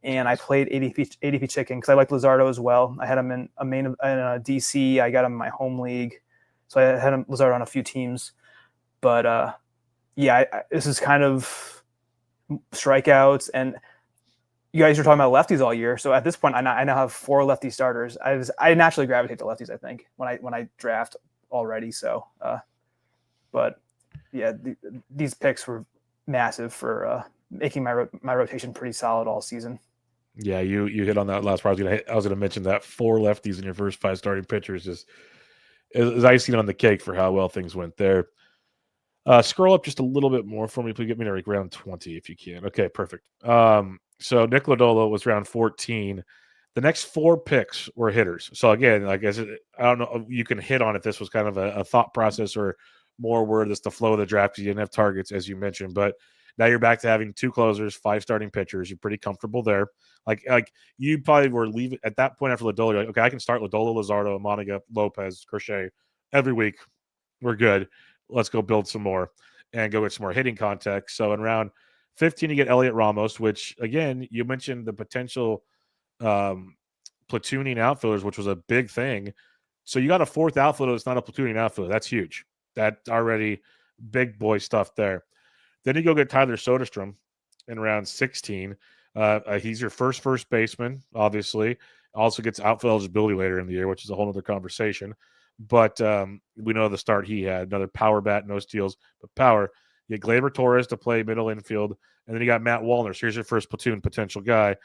And I played ADP chicken because I like Luzardo as well. I had him in a DC. I got him in my home league. So I had Luzardo on a few teams. But, this is kind of strikeouts. And you guys were talking about lefties all year. So at this point, I now have 4 lefty starters. I naturally gravitate to lefties, I think, when I draft already. So, but, yeah, these picks were massive for making my rotation pretty solid all season. Yeah, you hit on that last part. I was gonna mention that 4 lefties in your first 5 starting pitchers is icing on the cake for how well things went there. Scroll up just a little bit more for me. Please get me to like round 20 if you can. Okay, perfect. So Nick Lodolo was round 14. The next 4 picks were hitters. So again, like I said, I don't know, you can hit on it. This was kind of a thought process or more word that's the flow of the draft. You didn't have targets, as you mentioned, but now you're back to having 2 closers, 5 starting pitchers. You're pretty comfortable there. Like you probably were leaving at that point after Lodolo. You're like, okay, I can start Lodolo, Luzardo, Monaga, Lopez, Crochet every week. We're good. Let's go build some more and go get some more hitting context. So in round 15, you get Elliot Ramos, which again, you mentioned the potential platooning outfielders, which was a big thing. So you got a 4th outfielder that's not a platooning outfielder. That's huge. That already big boy stuff there. Then you go get Tyler Soderstrom in round 16. He's your first baseman, obviously. Also gets outfield eligibility later in the year, which is a whole other conversation. But we know the start he had. Another power bat, no steals, but power. You get Gleyber Torres to play middle infield, and then you got Matt Wallner. So here's your first platoon potential guy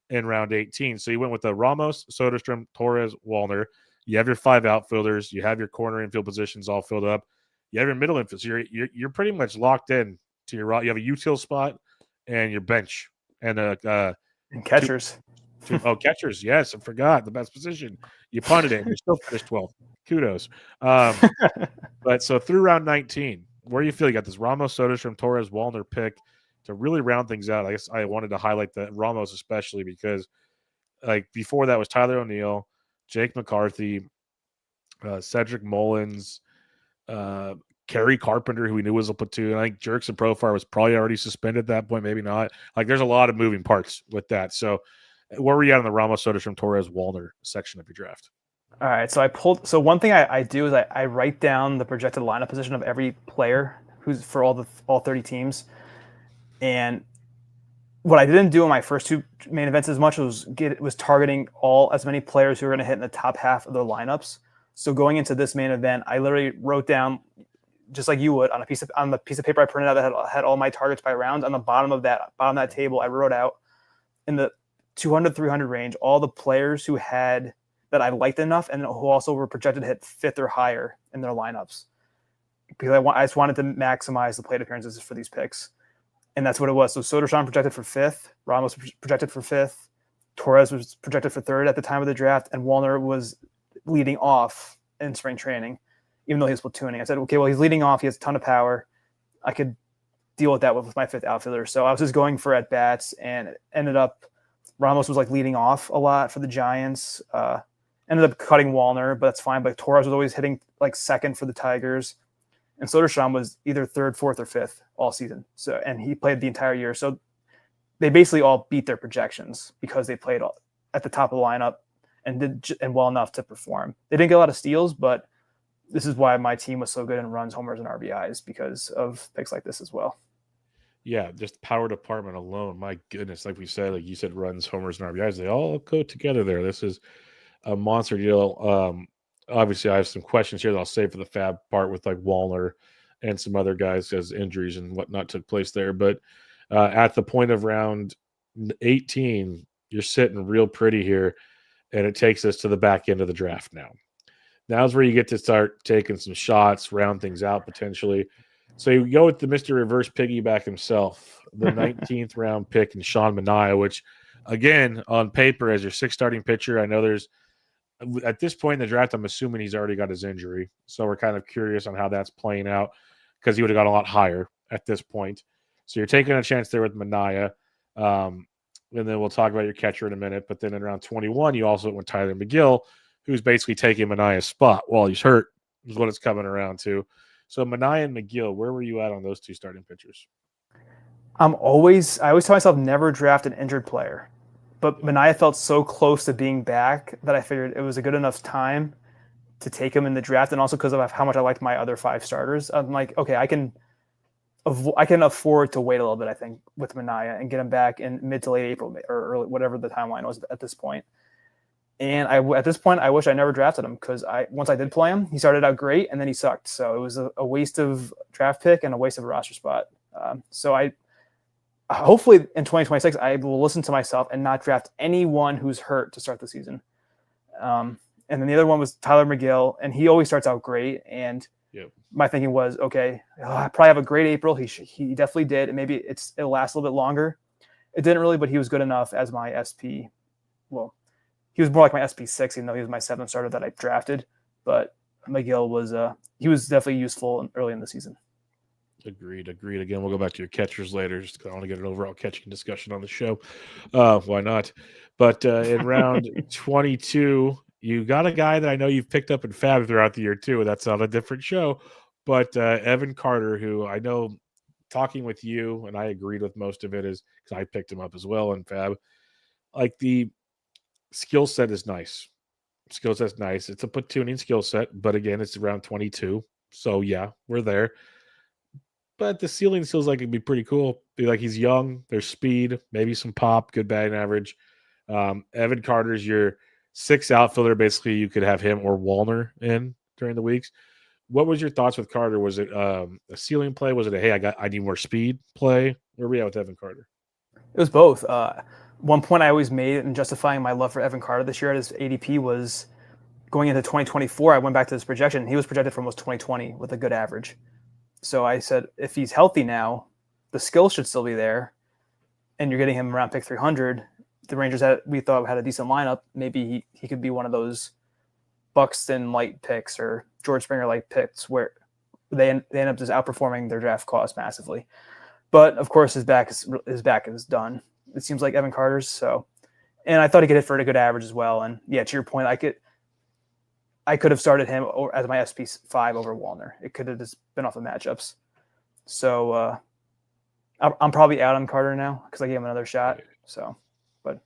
in round 18. So you went with the Ramos, Soderstrom, Torres, Wallner. You have your 5 outfielders. You have your corner infield positions all filled up. You have your middle infield. So you're pretty much locked in to your. You have a util spot and your bench and and catchers. Catchers. Yes, I forgot the best position. You punted it. And you still finished 12th. Kudos. But so through round 19, where do you feel you got this Ramos, Soderstrom, Torres, Wallner pick to really round things out? I guess I wanted to highlight the Ramos especially because like before that was Tyler O'Neill, Jake McCarthy, Cedric Mullins, Kerry Carpenter, who we knew was a platoon. I think Jerks and Profar was probably already suspended at that point, maybe not. Like there's a lot of moving parts with that. So where were you at in the Ramos, Soderstrom, Torres, Wallner section of your draft? All right, so So one thing I do is I write down the projected lineup position of every player who's for all 30 teams, and what I didn't do in my first 2 main events as much was targeting as many players who are going to hit in the top half of their lineups. So going into this main event, I literally wrote down, just like you would, on the piece of paper I printed out that had all my targets by round. On the bottom of that table, I wrote out in the 200 300 range all the players who had that I liked enough and who also were projected to hit 5th or higher in their lineups, because I just wanted to maximize the plate appearances for these picks. And that's what it was. So Soderstrom projected for 5th, Ramos projected for 5th, Torres was projected for 3rd at the time of the draft, and Wallner was leading off in spring training, even though he was platooning. I said, okay, well, he's leading off. He has a ton of power. I could deal with that with my 5th outfielder. So I was just going for at-bats, and it ended up Ramos was like leading off a lot for the Giants. Ended up cutting Wallner, but that's fine. But Torres was always hitting like 2nd for the Tigers. And Soderstrom was either 3rd, 4th, or 5th all season. So, and he played the entire year. So they basically all beat their projections because they played at the top of the lineup and did well enough to perform. They didn't get a lot of steals, but this is why my team was so good in runs, homers, and RBIs, because of picks like this as well. Yeah, just power department alone. My goodness, like we said, like you said, runs, homers, and RBIs, they all go together there. This is a monster deal. Obviously, I have some questions here that I'll save for the fab part with like Wallner and some other guys as injuries and whatnot took place there. But at the point of round 18, you're sitting real pretty here, and it takes us to the back end of the draft now. Now's where you get to start taking some shots, round things out potentially. So you go with the Mr. Reverse Piggyback himself, the 19th round pick in Sean Manaea, which, again, on paper as your 6th starting pitcher, I know there's at this point in the draft, I'm assuming he's already got his injury. So we're kind of curious on how that's playing out because he would have got a lot higher at this point. So you're taking a chance there with Manaea. And then we'll talk about your catcher in a minute. But then in round 21, you also went with Tyler McGill, who's basically taking Manaea's spot while he's hurt, is what it's coming around to. So Manaea and McGill, where were you at on those 2 starting pitchers? I always tell myself never draft an injured player. But Manaea felt so close to being back that I figured it was a good enough time to take him in the draft, and also because of how much I liked my other 5 starters. I'm like, okay, I can afford to wait a little bit, I think, with Manaea and get him back in mid to late April or early, whatever the timeline was at this point. And at this point, I wish I never drafted him, because once I did play him, he started out great and then he sucked. So it was a waste of draft pick and a waste of a roster spot. So I hopefully in 2026, I will listen to myself and not draft anyone who's hurt to start the season. And then the other one was Tyler McGill, and he always starts out great. And my thinking was, okay, I probably have a great April. He definitely did, and maybe it'll last a little bit longer. It didn't really, but he was good enough as my SP. Well, he was more like my SP6, even though he was my 7th starter that I drafted. But McGill was he was definitely useful early in the season. Agreed. Again, we'll go back to your catchers later, just because I want to get an overall catching discussion on the show. Why not? But in round 22, you got a guy that I know you've picked up in Fab throughout the year too. That's on a different show. But Evan Carter, who I know talking with you, and I agreed with most of it, is because I picked him up as well in Fab. Like the skill set is nice. Skill set's nice. It's a platooning skill set, but again, it's around 22. So yeah, we're there. But the ceiling feels like it'd be pretty cool. Be like he's young, there's speed, maybe some pop, good batting average. Evan Carter's your 6th outfielder. Basically, you could have him or Wallner in during the weeks. What was your thoughts with Carter? Was it a ceiling play? Was it a hey, I need more speed play? Where are we at with Evan Carter? It was both. One point I always made in justifying my love for Evan Carter this year at his ADP was going into 2024. I went back to his projection. He was projected for almost 2020 with a good average. So I said, if he's healthy now, the skill should still be there, and you're getting him around pick 300. The Rangers we thought had a decent lineup. Maybe he could be one of those Buxton light picks or George Springer light picks where they end up just outperforming their draft cost massively. But of course, his back is done. It seems like Evan Carter's. So, and I thought he could hit for a good average as well. And yeah, to your point, I could have started him as my SP5 over Wallner. It could have just been off the matchups. So I'm probably out on Carter now because I gave him another shot. So, but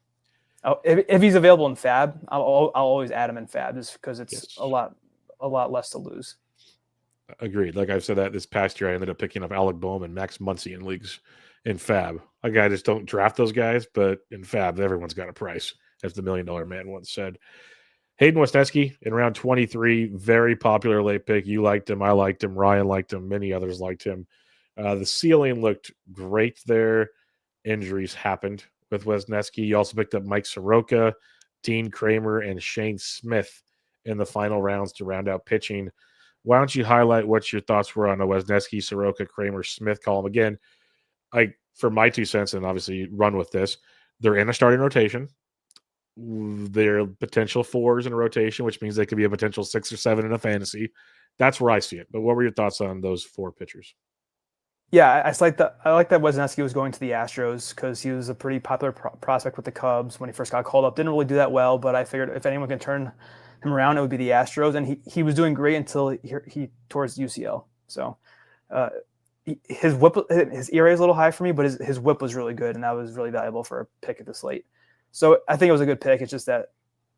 if he's available in Fab, I'll always add him in Fab just because it's a lot less to lose. Agreed. Like I've said that this past year, I ended up picking up Alec Boehm and Max Muncy in leagues in Fab. Like I just don't draft those guys, but in Fab, everyone's got a price, as the $1 Million Man once said. Hayden Wesneski in round 23, very popular late pick. You liked him. I liked him. Ryan liked him. Many others liked him. The ceiling looked great there. Injuries happened with Wesneski. You also picked up Mike Soroka, Dean Kramer, and Shane Smith in the final rounds to round out pitching. Why don't you highlight what your thoughts were on a Wesneski, Soroka, Kramer, Smith column? Again, for my 2 cents, and obviously run with this, they're in a starting rotation. They're potential 4s in a rotation, which means they could be a potential 6 or 7 in a fantasy. That's where I see it. But what were your thoughts on those 4 pitchers? Yeah, I like that Wesneski was going to the Astros because he was a pretty popular prospect with the Cubs when he first got called up. Didn't really do that well, but I figured if anyone can turn him around, it would be the Astros. And he was doing great until he tore his UCL. So his ERA is a little high for me, but his whip was really good, and that was really valuable for a pick at this late. So I think it was a good pick. It's just that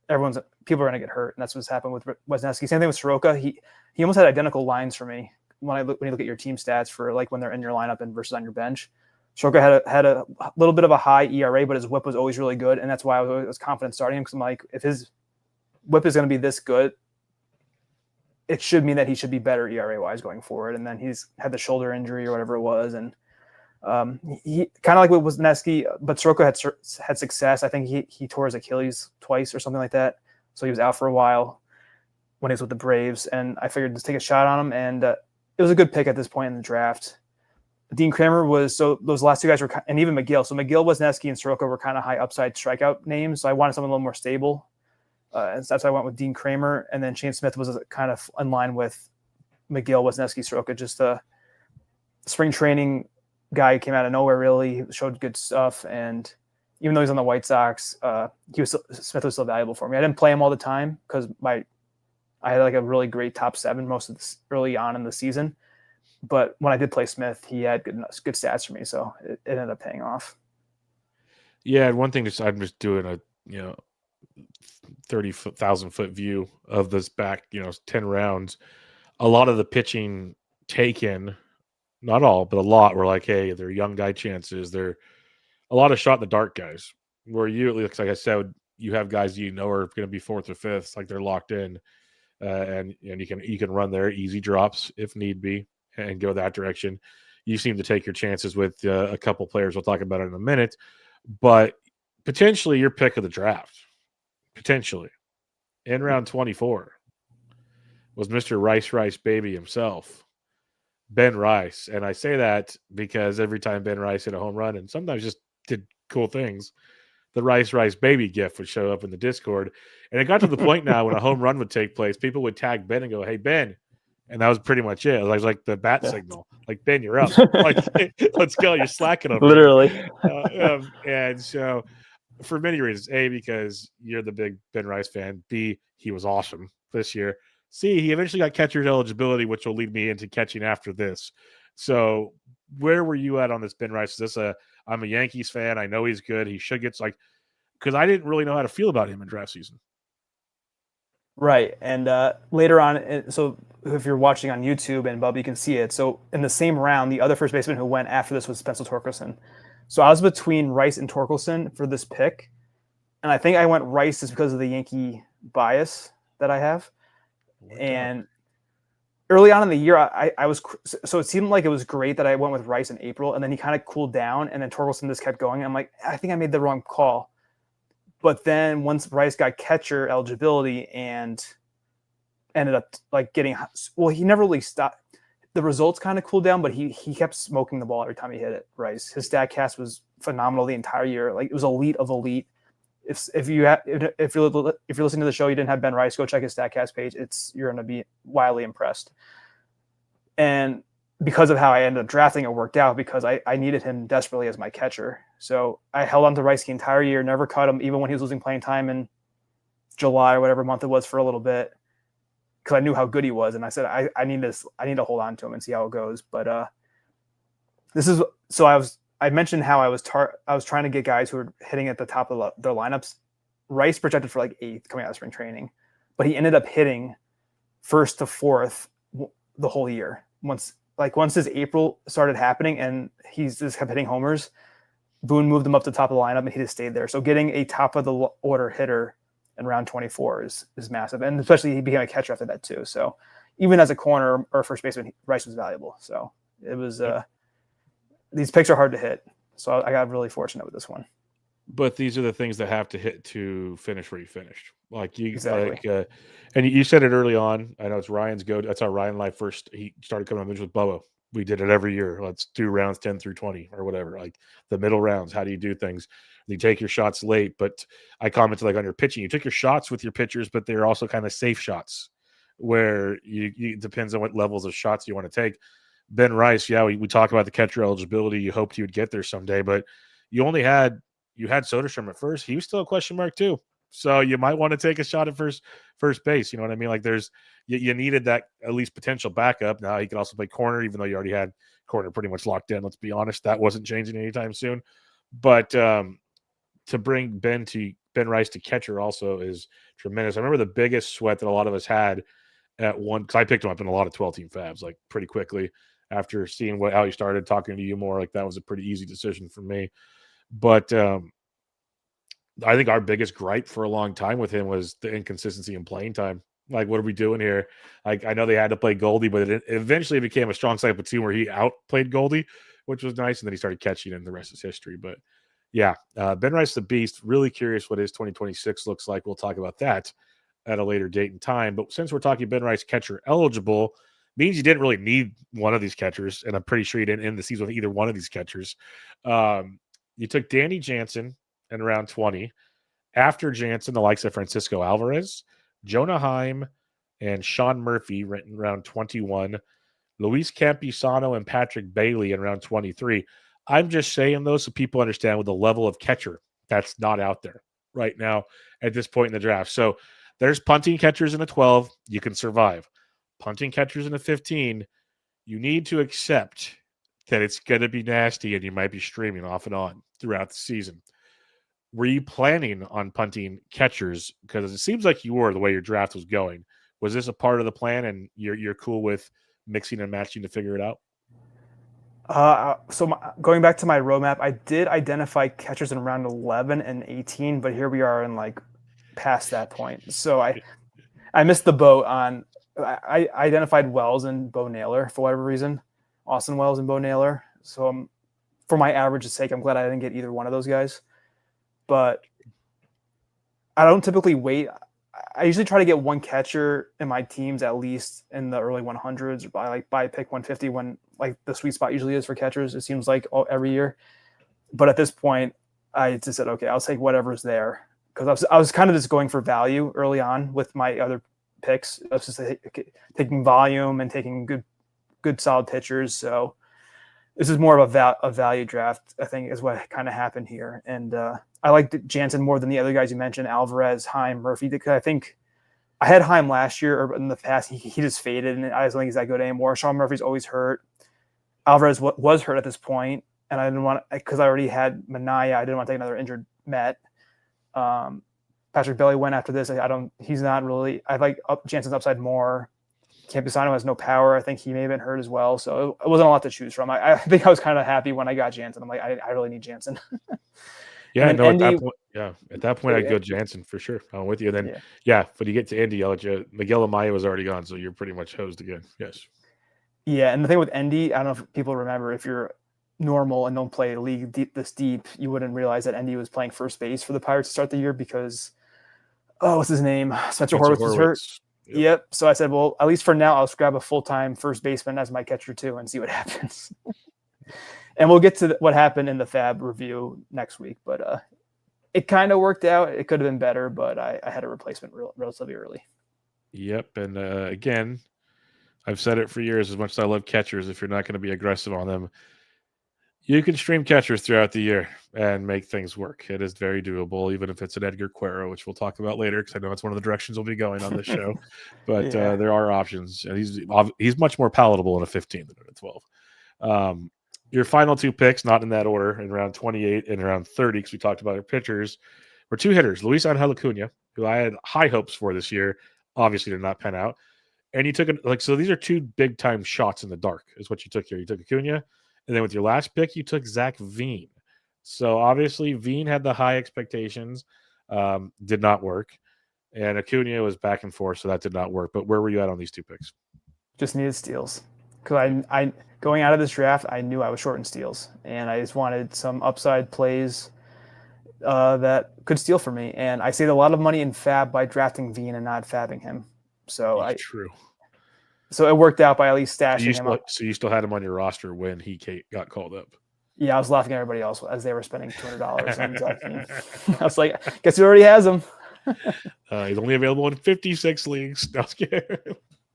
people are going to get hurt, and that's what's happened with Wesneski. Same thing with Soroka. He almost had identical lines for me when you look at your team stats for like when they're in your lineup and versus on your bench. Soroka had a little bit of a high ERA, but his whip was always really good, and that's why I was confident starting him because I'm like, if his whip is going to be this good, it should mean that he should be better ERA wise going forward. And then he's had the shoulder injury or whatever it was, and he kind of like with Wesneski, but Soroka had success. I think he tore his Achilles twice or something like that, so he was out for a while when he was with the Braves. And I figured just take a shot on him, and it was a good pick at this point in the draft. Dean Kramer was those last 2 guys were, and even McGill. So McGill, Wesneski, and Soroka were kind of high upside strikeout names. So I wanted something a little more stable, and so that's why I went with Dean Kramer. And then Shane Smith was kind of in line with McGill, Wesneski, Soroka, just a spring training guy who came out of nowhere, really showed good stuff. And even though he's on the White Sox, Smith was still valuable for me. I didn't play him all the time because I had like a really great top 7 most of this early on in the season. But when I did play Smith, he had good stats for me, so it ended up paying off. Yeah, and one thing I'm just doing a 30,000 foot view of this back 10 rounds. A lot of the pitching taken, not all, but a lot were like, hey, they're young guy chances. They're a lot of shot in the dark guys. Where you, at least like I said, you have guys are going to be 4th or 5th, like they're locked in, and you can run their easy drops if need be and go that direction. you seem to take your chances with a couple players. We'll talk about it in a minute, but potentially your pick of the draft, potentially in round 24, was Mr. Rice Baby himself, Ben Rice. And I say that because every time Ben Rice hit a home run and sometimes just did cool things, the Rice Baby gif would show up in the Discord. And it got to the point now when a home run would take place, people would tag Ben and go, "Hey, Ben." And that was pretty much it. It was like the bat signal. Like, Ben, you're up. Like, let's go. You're slacking over Literally. and so for many reasons. A, because you're the big Ben Rice fan. B, he was awesome this year. C, he eventually got catcher's eligibility, which will lead me into catching after this. So where were you at on this Ben Rice? Is this I'm a Yankees fan. I know he's good. He should get because I didn't really know how to feel about him in draft season. Right. And later on, so if you're watching on YouTube and Bubba, you can see it. So in the same round, the other first baseman who went after this was Spencer Torkelson. So I was between Rice and Torkelson for this pick. And I think I went Rice just because of the Yankee bias that I have. And early on in the year, I was so it seemed like it was great that I went with Rice in April, and then he kind of cooled down, and then Torkelson just kept going. I'm like, I think I made the wrong call. But then once Rice got catcher eligibility and ended up getting, well, he never really stopped. The results kind of cooled down, but he kept smoking the ball every time he hit it. Rice, his StatCast was phenomenal the entire year. Like, it was elite of elite. If you're listening to the show, you didn't have Ben Rice, go check his StatCast page. You're going to be wildly impressed. And because of how I ended up drafting, it worked out because I needed him desperately as my catcher. So I held on to Rice the entire year, never cut him, even when he was losing playing time in July or whatever month it was for a little bit, because I knew how good he was. And I said, I need to hold on to him and see how it goes. But I mentioned how I was trying to get guys who were hitting at the top of their lineups. Rice projected for 8th coming out of spring training, but he ended up hitting 1st to 4th the whole year. Once his April started happening and he's just kept hitting homers, Boone moved him up to the top of the lineup and he just stayed there. So getting a top of the order hitter in round 24 is massive. And especially he became a catcher after that too. So even as a corner or first baseman, Rice was valuable. So it was these picks are hard to hit. So I got really fortunate with this one. But these are the things that have to hit to finish where you finished. Exactly. And you said it early on. I know it's Ryan's go. That's how Ryan Life first. He started coming on bench with Bubba. We did it every year. Let's do rounds 10 through 20 or whatever. Like the middle rounds. How do you do things? You take your shots late. But I commented on your pitching. You took your shots with your pitchers, but they're also kind of safe shots, where you depends on what levels of shots you want to take. Ben Rice, we talk about the catcher eligibility. You hoped he would get there someday, but you had Soderstrom at first. He was still a question mark too. So you might want to take a shot at first base. You know what I mean? Like you needed that at least potential backup. Now he could also play corner, even though you already had corner pretty much locked in. Let's be honest, that wasn't changing anytime soon. But to bring Ben Rice to catcher also is tremendous. I remember the biggest sweat that a lot of us had at one, because I picked him up in a lot of 12-team fabs pretty quickly after seeing how he started, talking to you more. That was a pretty easy decision for me. But I think our biggest gripe for a long time with him was the inconsistency in playing time. What are we doing here? I know they had to play Goldie, but it eventually became a strong side platoon where he outplayed Goldie, which was nice, and then he started catching, and the rest is history. But yeah, Ben Rice the Beast. Really curious what his 2026 looks like. We'll talk about that at a later date and time. But since we're talking Ben Rice catcher eligible, means you didn't really need one of these catchers, and I'm pretty sure you didn't end the season with either one of these catchers. You took Danny Jansen in round 20. After Jansen, the likes of Francisco Alvarez, Jonah Heim, and Sean Murphy in round 21. Luis Campisano and Patrick Bailey in round 23. I'm just saying those so people understand with the level of catcher that's not out there right now at this point in the draft. So there's punting catchers in the 12. You can survive. Punting catchers in the 15. You need to accept that it's going to be nasty and you might be streaming off and on throughout the season. Were you planning on punting catchers? Because it seems like you were, the way your draft was going. Was this a part of the plan and you're cool with mixing and matching to figure it out? Going back to my roadmap, I did identify catchers in round 11 and 18, but here we are in past that point. So I missed the boat on. I identified Wells and Bo Naylor for whatever reason. Austin Wells and Bo Naylor. So for my average's sake, I'm glad I didn't get either one of those guys. But I don't typically wait. I usually try to get one catcher in my teams at least in the early 100s, or by pick 150 when like the sweet spot usually is for catchers. It seems like every year. But at this point, I just said, okay, I'll take whatever's there, because I was kind of just going for value early on with my other picks. I was just taking volume and taking good solid pitchers. So this is more of a value draft, I think, is what kind of happened here. And I liked Jansen more than the other guys you mentioned, Alvarez, Heim, Murphy, because I think I had Heim last year, or in the past, he just faded, and I don't think he's that good anymore. Sean Murphy's always hurt. Alvarez was hurt at this point, and I didn't want, because I already had Minaya, I didn't want to take another injured Met. Patrick Bailey went after this. He's not really, I like Jansen's upside more. Campusano has no power. I think he may have been hurt as well. So it wasn't a lot to choose from. I think I was kind of happy when I got Jansen. I'm like, I really need Jansen. Yeah, no, Endy, at that point, I'd go Jansen for sure. I'm with you. And then, but you get to Endy, Miguel Amaya was already gone, so you're pretty much hosed again. Yes. Yeah, and the thing with Endy, I don't know if people remember, if you're normal and don't play a league this deep, you wouldn't realize that Endy was playing first base for the Pirates to start the year because, what's his name? Spencer Horwitz was hurt. Yep. So I said, well, at least for now, I'll grab a full-time first baseman as my catcher too and see what happens. And we'll get to what happened in the Fab review next week. But it kind of worked out. It could have been better, but I had a replacement relatively early. Yep. And again, I've said it for years, as much as I love catchers, if you're not going to be aggressive on them, you can stream catchers throughout the year and make things work. It is very doable, even if it's an Edgar Cuero, which we'll talk about later, because I know it's one of the directions we'll be going on this show. But there are options. And he's much more palatable in a 15 than in a 12. Your final two picks, not in that order, in round 28 and around 30, because we talked about our pitchers, were two hitters, Luis Angel Acuna, who I had high hopes for this year, obviously did not pan out. And you took it so these are two big time shots in the dark, is what you took here. You took Acuna. And then with your last pick, you took Zach Veen. So obviously Veen had the high expectations, did not work. And Acuna was back and forth, so that did not work. But where were you at on these two picks? Just needed steals. Because I going out of this draft, I knew I was short in steals. And I just wanted some upside plays that could steal for me. And I saved a lot of money in Fab by drafting Veen and not fabbing him. So true. So it worked out by at least stashing him. So you still had him on your roster when he got called up. Yeah, I was laughing at everybody else as they were spending $200 on Zach Veen. I was like, guess who already has him? He's only available in 56 leagues. No,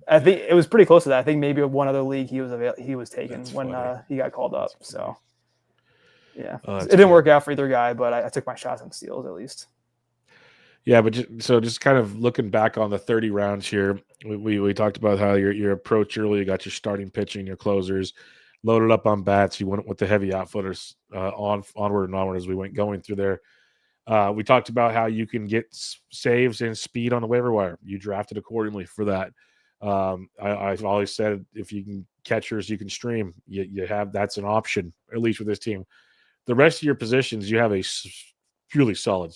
I think it was pretty close to that. I think maybe one other league he was taken when he got called up. So yeah, it didn't work out for either guy, but I took my shots on steals at least. Yeah, but just kind of looking back on the 30 rounds here, we talked about how your approach early, you got your starting pitching, your closers, loaded up on bats. You went with the heavy outfitters onward and onward as we went going through there. We talked about how you can get saves and speed on the waiver wire. You drafted accordingly for that. I've always said if you can catchers, you can stream. You have that's an option, at least with this team. The rest of your positions, you have a really solid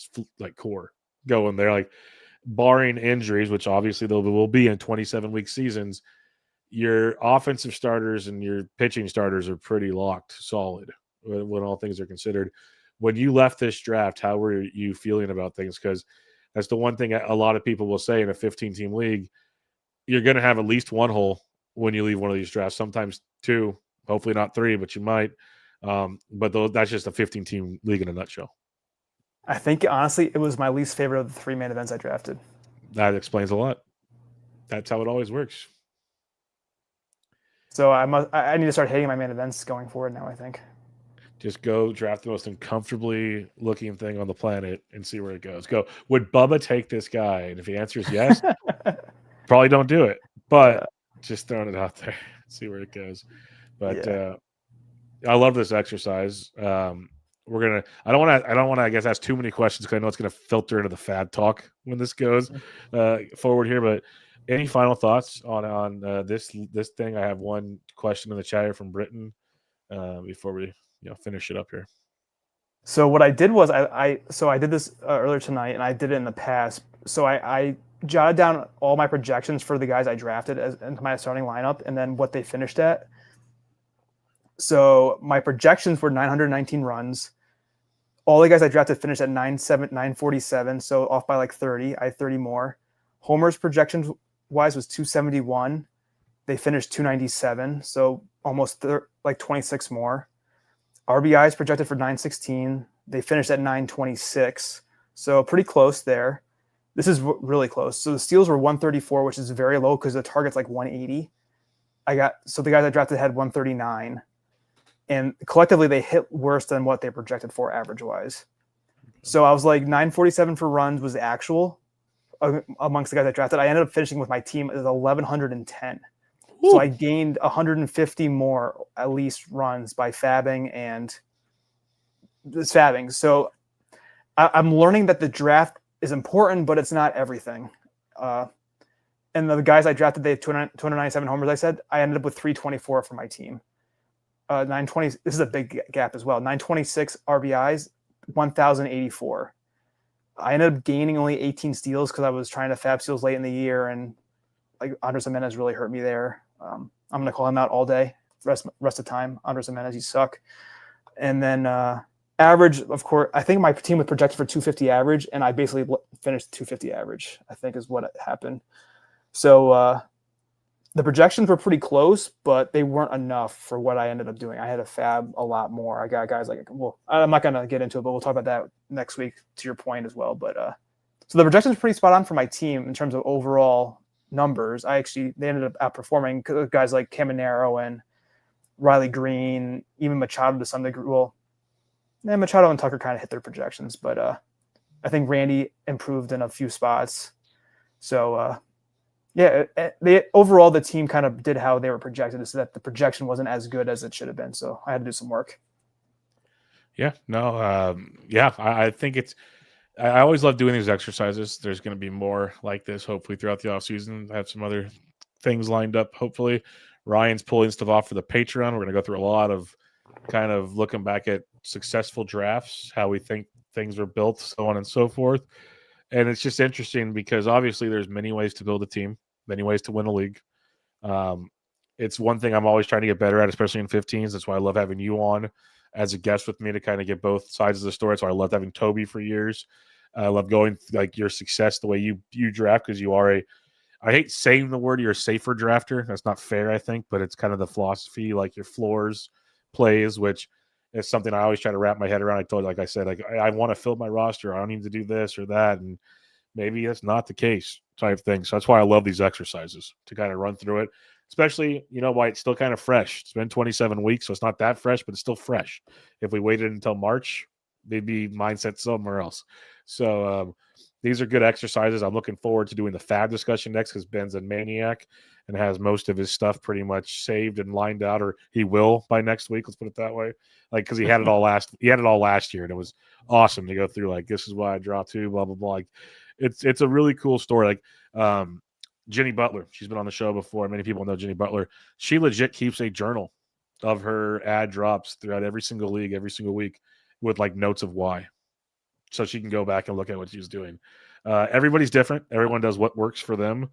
core going there, like barring injuries, which obviously there will be in 27-week seasons. Your offensive starters and your pitching starters are pretty locked, solid when all things are considered. When you left this draft, how were you feeling about things? Because that's the one thing a lot of people will say in a 15-team league. You're going to have at least one hole when you leave one of these drafts, sometimes two, hopefully not three, but you might. But that's just a 15-team league in a nutshell. I think, honestly, it was my least favorite of the 3 main events I drafted. That explains a lot. That's how it always works. So I need to start hating my main events going forward now, I think. Just go draft the most uncomfortably looking thing on the planet and see where it goes. Go, would Bubba take this guy? And if the answer is yes, probably don't do it. But just throwing it out there, see where it goes. But I love this exercise. I don't want to I guess ask too many questions because I know it's going to filter into the Fab talk when this goes forward here. But any final thoughts on this thing? I have one question in the chat here from Britain before we finish it up here. So what I did was I did this earlier tonight, and I did it in the past. So I jotted down all my projections for the guys I drafted into my starting lineup, and then what they finished at. So my projections were 919 runs. All the guys I drafted finished at 947, so off by like 30. I had 30 more. Homers projections wise was 271. They finished 297, so almost like 26 more. RBIs projected for 916. They finished at 926, so pretty close there. This is really close. So the steals were 134, which is very low because the target's like 180. So the guys I drafted had 139, and collectively they hit worse than what they projected for average wise. So I was like 947 for runs was the actual amongst the guys I drafted. I ended up finishing with my team as 1110. Ooh. So I gained 150 more at least runs by fabbing and this fabbing. So I'm learning that the draft is important, but it's not everything. And the guys I drafted, they had 297 homers. I said I ended up with 324 for my team. 920. This is a big gap as well. 926 RBIs, 1,084. I ended up gaining only 18 steals because I was trying to fab steals late in the year, and like Andres Gimenez really hurt me there. I'm going to call him out all day, rest of the time. Andres Gimenez, you suck. And then average, of course, I think my team was projected for 250 average, and I basically finished 250 average, I think is what happened. So the projections were pretty close, but they weren't enough for what I ended up doing. I had to fab a lot more. I got guys like, well, I'm not going to get into it, but we'll talk about that next week to your point as well. But so the projections are pretty spot on for my team in terms of overall numbers. They ended up outperforming guys like Caminero and Riley Green, even Machado to some degree. Well, Machado and Tucker kind of hit their projections, but I think Randy improved in a few spots. So, overall the team kind of did how they were projected, so that the projection wasn't as good as it should have been. So I had to do some work. Yeah, no, I think I always love doing these exercises. There's going to be more like this, hopefully, throughout the offseason. I have some other things lined up, hopefully. Ryan's pulling stuff off for the Patreon. We're going to go through a lot of kind of looking back at successful drafts, how we think things were built, so on and so forth. And it's just interesting because obviously there's many ways to build a team, many ways to win a league. It's one thing I'm always trying to get better at, especially in 15s. That's why I love having you on as a guest with me to kind of get both sides of the story. So I loved having Toby for years. I love going like your success, the way you draft, because you are I hate saying the word, you're a safer drafter. That's not fair, I think, but it's kind of the philosophy, like your floors plays, which is something I always try to wrap my head around. I told you, like I said, like I want to fill my roster. I don't need to do this or that. And maybe that's not the case type thing. So that's why I love these exercises to kind of run through it, especially, why it's still kind of fresh. It's been 27 weeks, so it's not that fresh, but it's still fresh. If we waited until March, maybe mindset somewhere else. So these are good exercises. I'm looking forward to doing the fab discussion next because Ben's a maniac and has most of his stuff pretty much saved and lined out, or he will by next week. Let's put it that way. Like, because he had it all last year, and it was awesome to go through. Like, this is why I draw two, blah blah blah. Like, it's a really cool story. Like, Jenny Butler, she's been on the show before. Many people know Jenny Butler. She legit keeps a journal of her ad drops throughout every single league, every single week, with like notes of why, so she can go back and look at what she's doing. Everybody's different. Everyone does what works for them,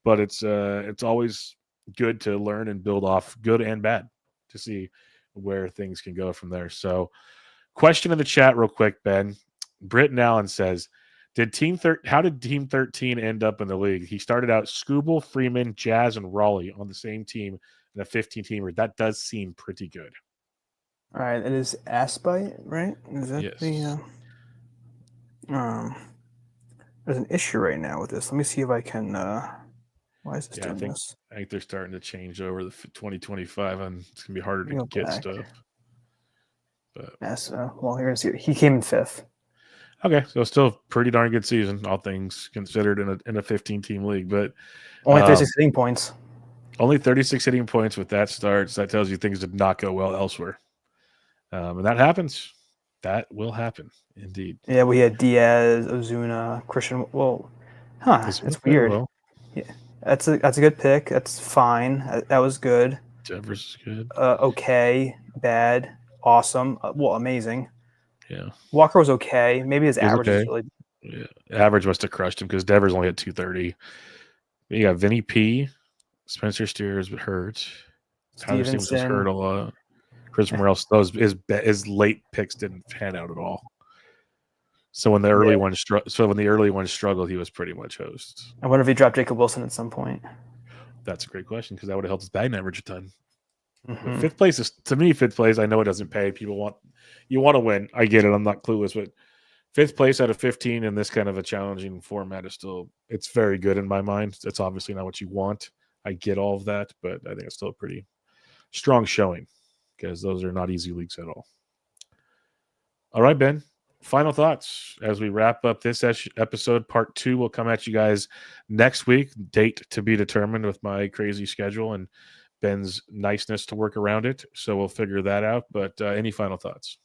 but it's always good to learn and build off good and bad to see where things can go from there. So, question in the chat real quick, Ben. Britton Allen says, how did Team 13 end up in the league? He started out Scooble, Freeman, Jazz, and Raleigh on the same team in a 15-teamer. That does seem pretty good. All right, it is Aspite, right? Is that yes. There's an issue right now with this. Let me see if I can. Why is this doing this? I think they're starting to change over the 2025, and it's gonna be harder to get stuff. But well, you're gonna see. He came in 5th. Okay, so still pretty darn good season, all things considered, in a 15-team league. But only 36 hitting points. Only 36 hitting points with that start. So that tells you things did not go well elsewhere. And that happens. That will happen, indeed. Yeah, we had Diaz, Ozuna, Christian. Well, that's weird. Well. Yeah, that's a good pick. That's fine. That was good. Devers is good. Okay, bad, awesome. Amazing. Yeah. Walker was okay. Maybe his average is really. Yeah, average must have crushed him because Devers only had 230. You got Vinny P. Spencer Steers hurt. Stevenson was hurt a lot. Chris Morel, his late picks didn't pan out at all. So when the early ones struggled, he was pretty much host. I wonder if he dropped Jacob Wilson at some point. That's a great question because that would have helped his batting average a ton. Mm-hmm. Fifth place is, to me, fifth place. I know it doesn't pay. You want to win. I get it. I'm not clueless, but fifth place out of 15 in this kind of a challenging format it's very good in my mind. It's obviously not what you want. I get all of that, but I think it's still a pretty strong showing because those are not easy leagues at all. All right, Ben. Final thoughts as we wrap up this episode. Part 2 will come at you guys next week. Date to be determined with my crazy schedule and Ben's niceness to work around it. So we'll figure that out. But any final thoughts?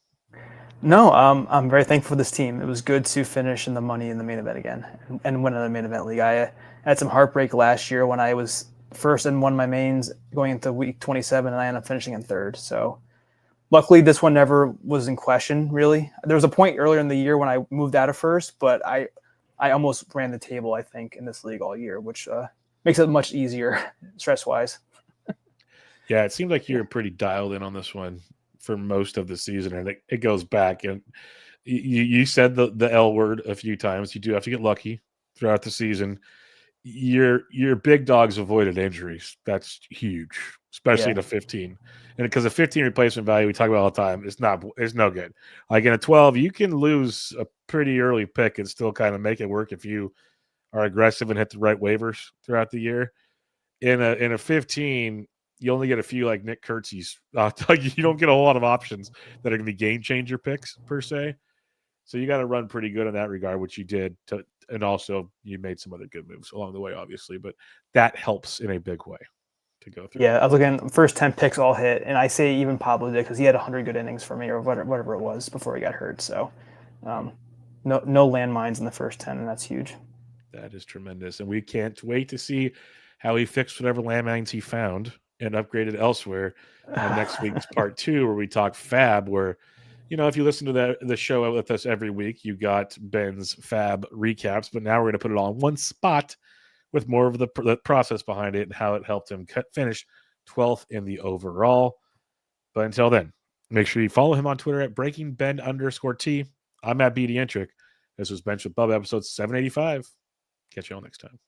No, I'm very thankful for this team. It was good to finish in the money in the main event again and win another main event league. I had some heartbreak last year when I was first and won my mains going into week 27, and I ended up finishing in third. So luckily, this one never was in question, really. There was a point earlier in the year when I moved out of first, but I almost ran the table, I think, in this league all year, which makes it much easier stress-wise. Yeah, it seemed like you were pretty dialed in on this one for most of the season, and it goes back. And you said the L word a few times. You do have to get lucky throughout the season. Your big dogs avoided injuries. That's huge, especially in a 15. And because a 15 replacement value we talk about all the time, it's no good. Like in a 12, you can lose a pretty early pick and still kind of make it work if you are aggressive and hit the right waivers throughout the year. In a 15, you only get a few like Nick Kurtz's. You don't get a whole lot of options that are going to be game changer picks per se. So you got to run pretty good in that regard, which you did. And also you made some other good moves along the way, obviously. But that helps in a big way to go through. Yeah, I was looking, first 10 picks all hit. And I say even Pablo did because he had 100 good innings for me or whatever it was before he got hurt. So no landmines in the first 10, and that's huge. That is tremendous. And we can't wait to see how he fixed whatever landmines he found and upgraded elsewhere on next week's part 2, where we talk fab, where, if you listen to the show with us every week, you got Ben's fab recaps, but now we're going to put it all in one spot with more of the process behind it and how it helped him finish 12th in the overall. But until then, make sure you follow him on Twitter at BreakingBen_T. I'm at BD Entrick. This was Bench with Bubba, episode 785. Catch you all next time.